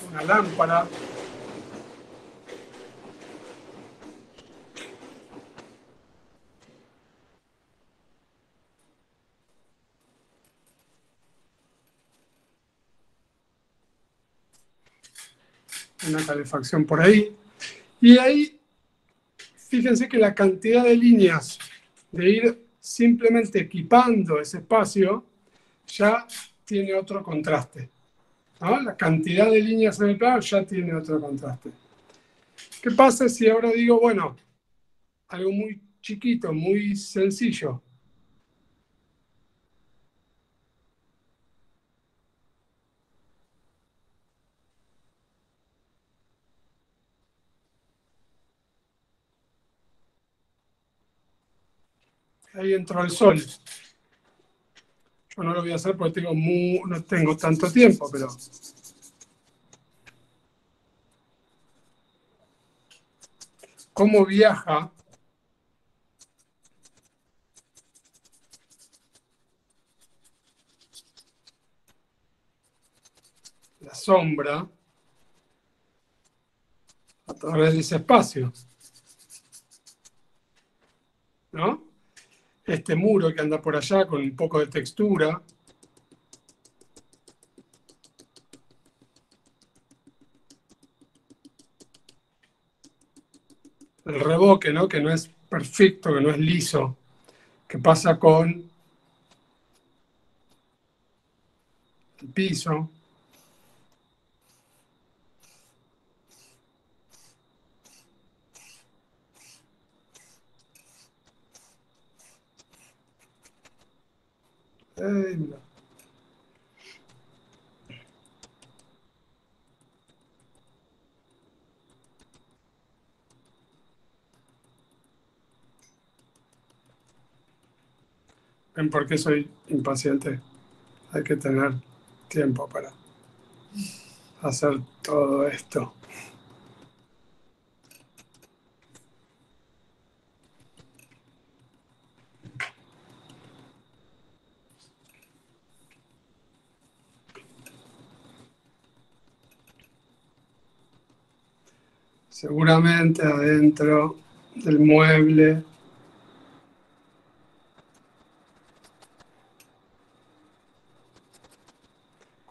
Una lámpara. Una calefacción por ahí. Y ahí, fíjense que la cantidad de líneas de ir simplemente equipando ese espacio ya tiene otro contraste, ¿no? La cantidad de líneas en el plano ya tiene otro contraste. ¿Qué pasa si ahora digo, bueno, algo muy chiquito, muy sencillo? Ahí entró el sol. Yo no lo voy a hacer porque no tengo tanto tiempo, pero cómo viaja la sombra a través de ese espacio, ¿no? Este muro que anda por allá con un poco de textura. El revoque, ¿no? Que no es perfecto, que no es liso. ¿Qué pasa con el piso? Mira. ¿Ven por qué soy impaciente? Hay que tener tiempo para hacer todo esto. Seguramente adentro del mueble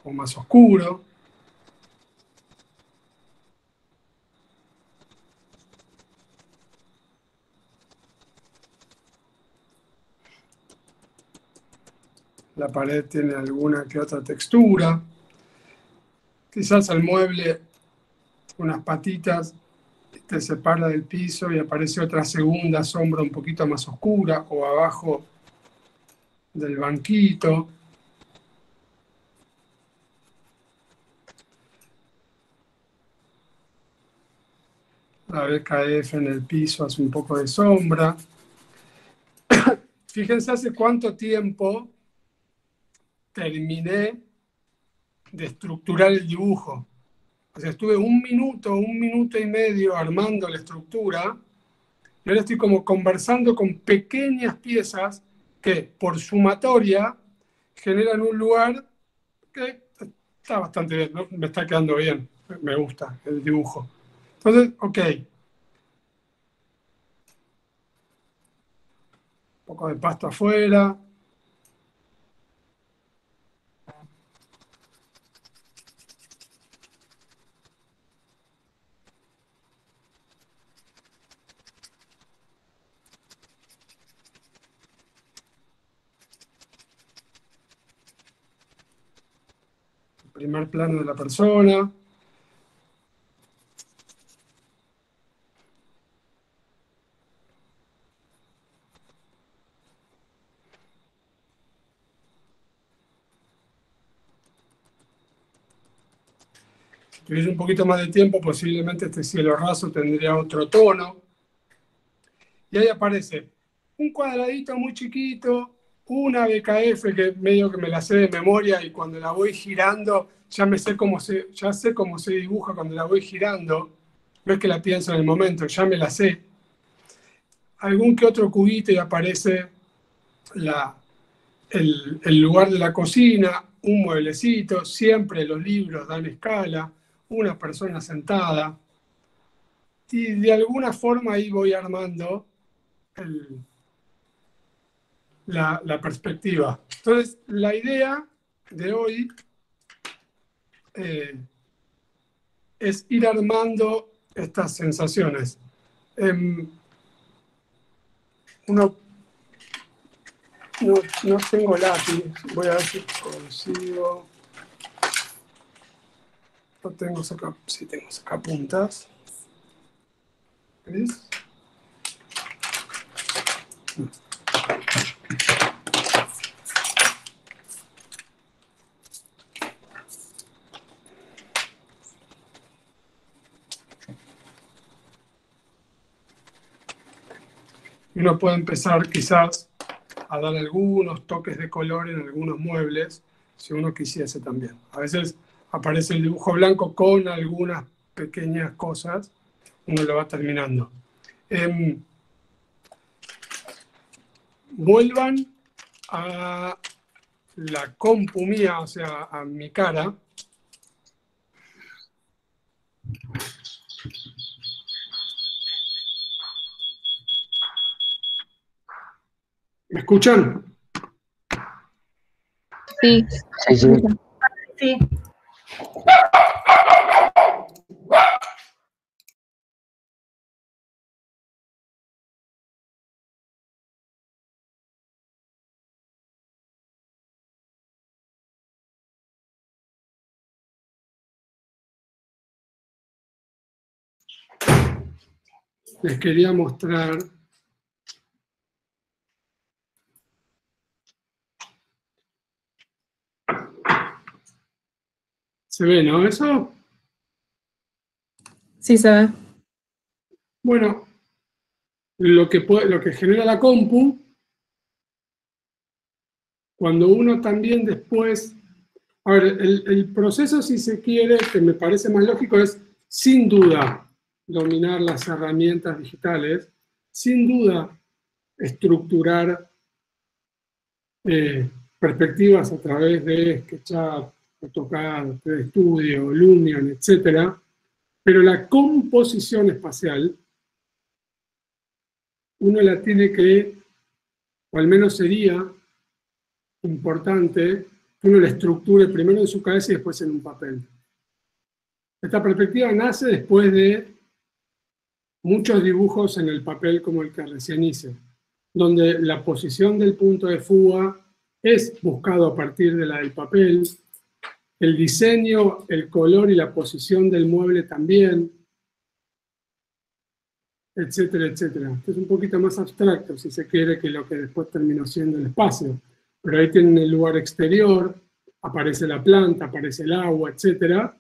como más oscuro. La pared tiene alguna que otra textura. Quizás el mueble, unas patitas, te separa del piso y aparece otra segunda sombra un poquito más oscura, o abajo del banquito. La BKF en el piso hace un poco de sombra. Fíjense hace cuánto tiempo terminé de estructurar el dibujo. O sea, estuve un minuto y medio armando la estructura y ahora estoy como conversando con pequeñas piezas que por sumatoria generan un lugar que está bastante bien, ¿no? Me está quedando bien, me gusta el dibujo. Entonces, ok. Un poco de pasto afuera. El primer plano de la persona. Si tuviese un poquito más de tiempo, posiblemente este cielo raso tendría otro tono. Y ahí aparece un cuadradito muy chiquito, una BKF que medio que me la sé de memoria y cuando la voy girando ya sé cómo se dibuja cuando la voy girando. No es que la pienso en el momento, ya me la sé. Algún que otro cubito y aparece el lugar de la cocina, un mueblecito, siempre los libros dan escala, una persona sentada. Y de alguna forma ahí voy armando la perspectiva. Entonces, la idea de hoy es ir armando estas sensaciones. No tengo lápiz, voy a ver si consigo. No tengo sí tengo sacapuntas. ¿Ves? Uno puede empezar quizás a dar algunos toques de color en algunos muebles, si uno quisiese también. A veces aparece el dibujo blanco con algunas pequeñas cosas, uno lo va terminando. Vuelvan a la compu mía, o sea, a mi cara. ¿Me escuchan? Sí. Sí, sí. Sí. Les quería mostrar ¿se ve, no? Eso. Sí se ve. Bueno, lo que genera la compu, cuando uno también después... A ver, el proceso, si se quiere, que me parece más lógico, es sin duda dominar las herramientas digitales, sin duda estructurar perspectivas a través de SketchUp, AutoCAD, 3D Studio, Lumion, etc. Pero la composición espacial, uno la tiene que, o al menos sería importante, que uno la estructure primero en su cabeza y después en un papel. Esta perspectiva nace después de muchos dibujos en el papel como el que recién hice, donde la posición del punto de fuga es buscado a partir de la del papel, el diseño, el color y la posición del mueble también, etcétera, etcétera. Esto es un poquito más abstracto, si se quiere, que lo que después terminó siendo el espacio. pero ahí tienen el lugar exterior, aparece la planta, aparece el agua, etc.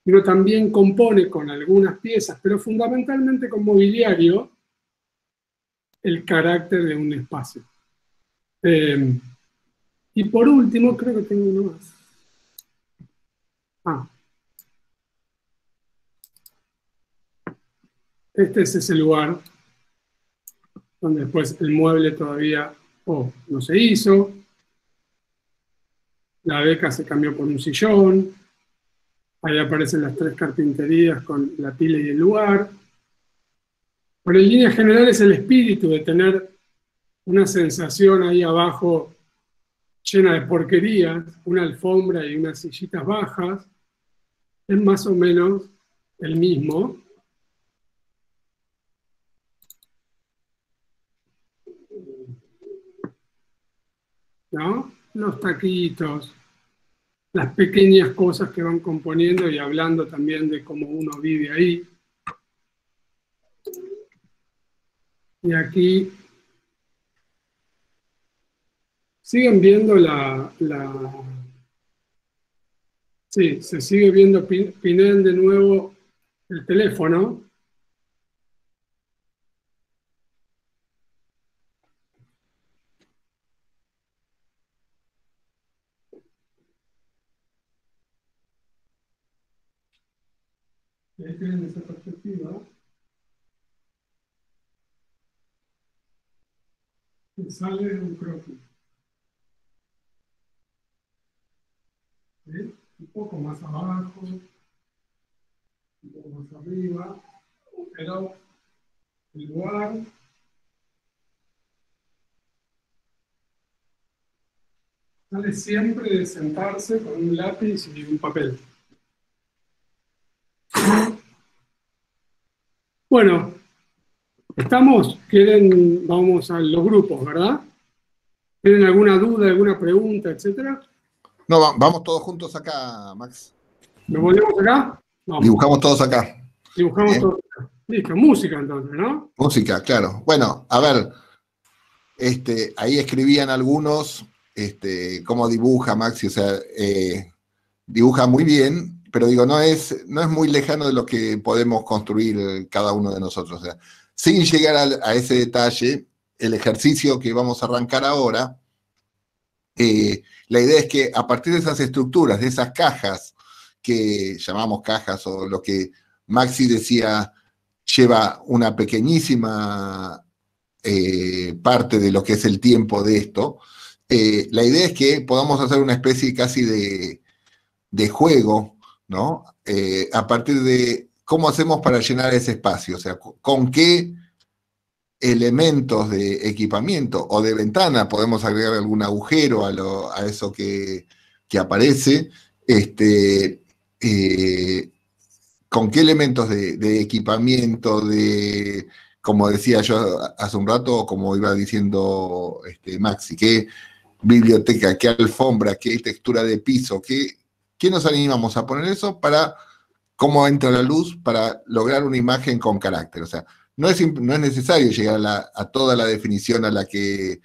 Y uno también compone con algunas piezas, pero fundamentalmente con mobiliario, el carácter de un espacio. Y por último, creo que tengo uno más. Este es ese lugar donde después el mueble todavía no se hizo, la beca se cambió por un sillón, ahí aparecen las 3 carpinterías con la pila y el lugar. Pero en líneas generales el espíritu de tener una sensación ahí abajo llena de porquerías, una alfombra y unas sillitas bajas, es más o menos el mismo. ¿No? Los taquitos, las pequeñas cosas que van componiendo y hablando también de cómo uno vive ahí. Y aquí siguen viendo sí, se sigue viendo Pinel de nuevo el teléfono. Y ahí tienen esa perspectiva. Y sale de un croquis. ¿Sí? Un poco más abajo, un poco más arriba, pero el lugar sale siempre de sentarse con un lápiz y un papel. Bueno, ¿estamos? Vamos a los grupos, ¿verdad? ¿Tienen alguna duda, alguna pregunta, etcétera? No, vamos todos juntos acá, Max. ¿Nos volvemos acá? Vamos. Dibujamos todos acá. Dibujamos todos acá. Listo, música entonces, ¿no? Música, claro. Bueno, a ver, ahí escribían algunos cómo dibuja Maxi, o sea, dibuja muy bien, pero digo, no es muy lejano de lo que podemos construir cada uno de nosotros. O sea, sin llegar a ese detalle, el ejercicio que vamos a arrancar ahora, la idea es que a partir de esas estructuras, de esas cajas, que llamamos cajas, o lo que Maxi decía, lleva una pequeñísima parte de lo que es el tiempo de esto, la idea es que podamos hacer una especie casi de juego, ¿no? A partir de cómo hacemos para llenar ese espacio, o sea, con qué elementos de equipamiento o de ventana podemos agregar algún agujero a eso que aparece, con qué elementos de equipamiento, como decía yo hace un rato, como iba diciendo Maxi, qué biblioteca, qué alfombra, qué textura de piso, qué nos animamos a poner eso para cómo entra la luz para lograr una imagen con carácter. O sea, no es necesario llegar a toda la definición a la que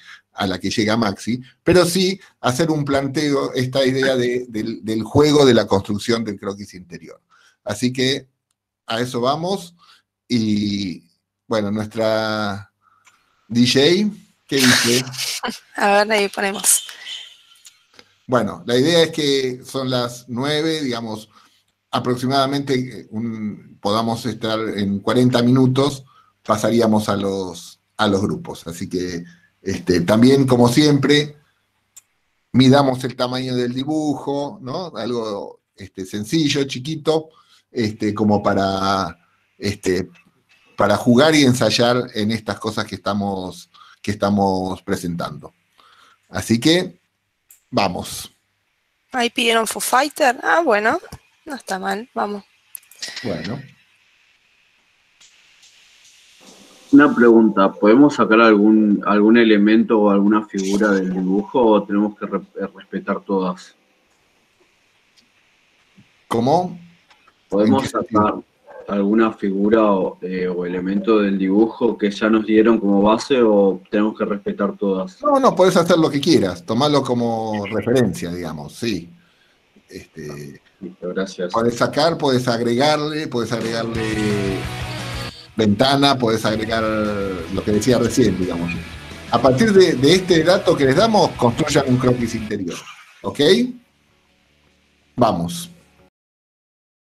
llega Maxi, pero sí hacer un planteo, esta idea del juego de la construcción del croquis interior. Así que a eso vamos. Y bueno, nuestra DJ, ¿qué dice? A ver, ahí ponemos. Bueno, la idea es que son las 9, digamos, aproximadamente podamos estar en 40 minutos, pasaríamos a los grupos. Así que también, como siempre, midamos el tamaño del dibujo, ¿no? Algo sencillo, chiquito, como para jugar y ensayar en estas cosas que estamos presentando. Así que, vamos. Ahí pidieron Foo Fighter. Ah, bueno, no está mal, vamos. Bueno. Una pregunta, ¿podemos sacar algún elemento o alguna figura del dibujo o tenemos que respetar todas? ¿Cómo? Podemos alguna figura o elemento del dibujo que ya nos dieron como base o tenemos que respetar todas? No, podés hacer lo que quieras, tomarlo como referencia, digamos, sí. Listo, gracias. Podés agregarle ventana, podés agregar lo que decía recién, digamos. A partir de este dato que les damos, construyan un croquis interior. ¿Ok? Vamos.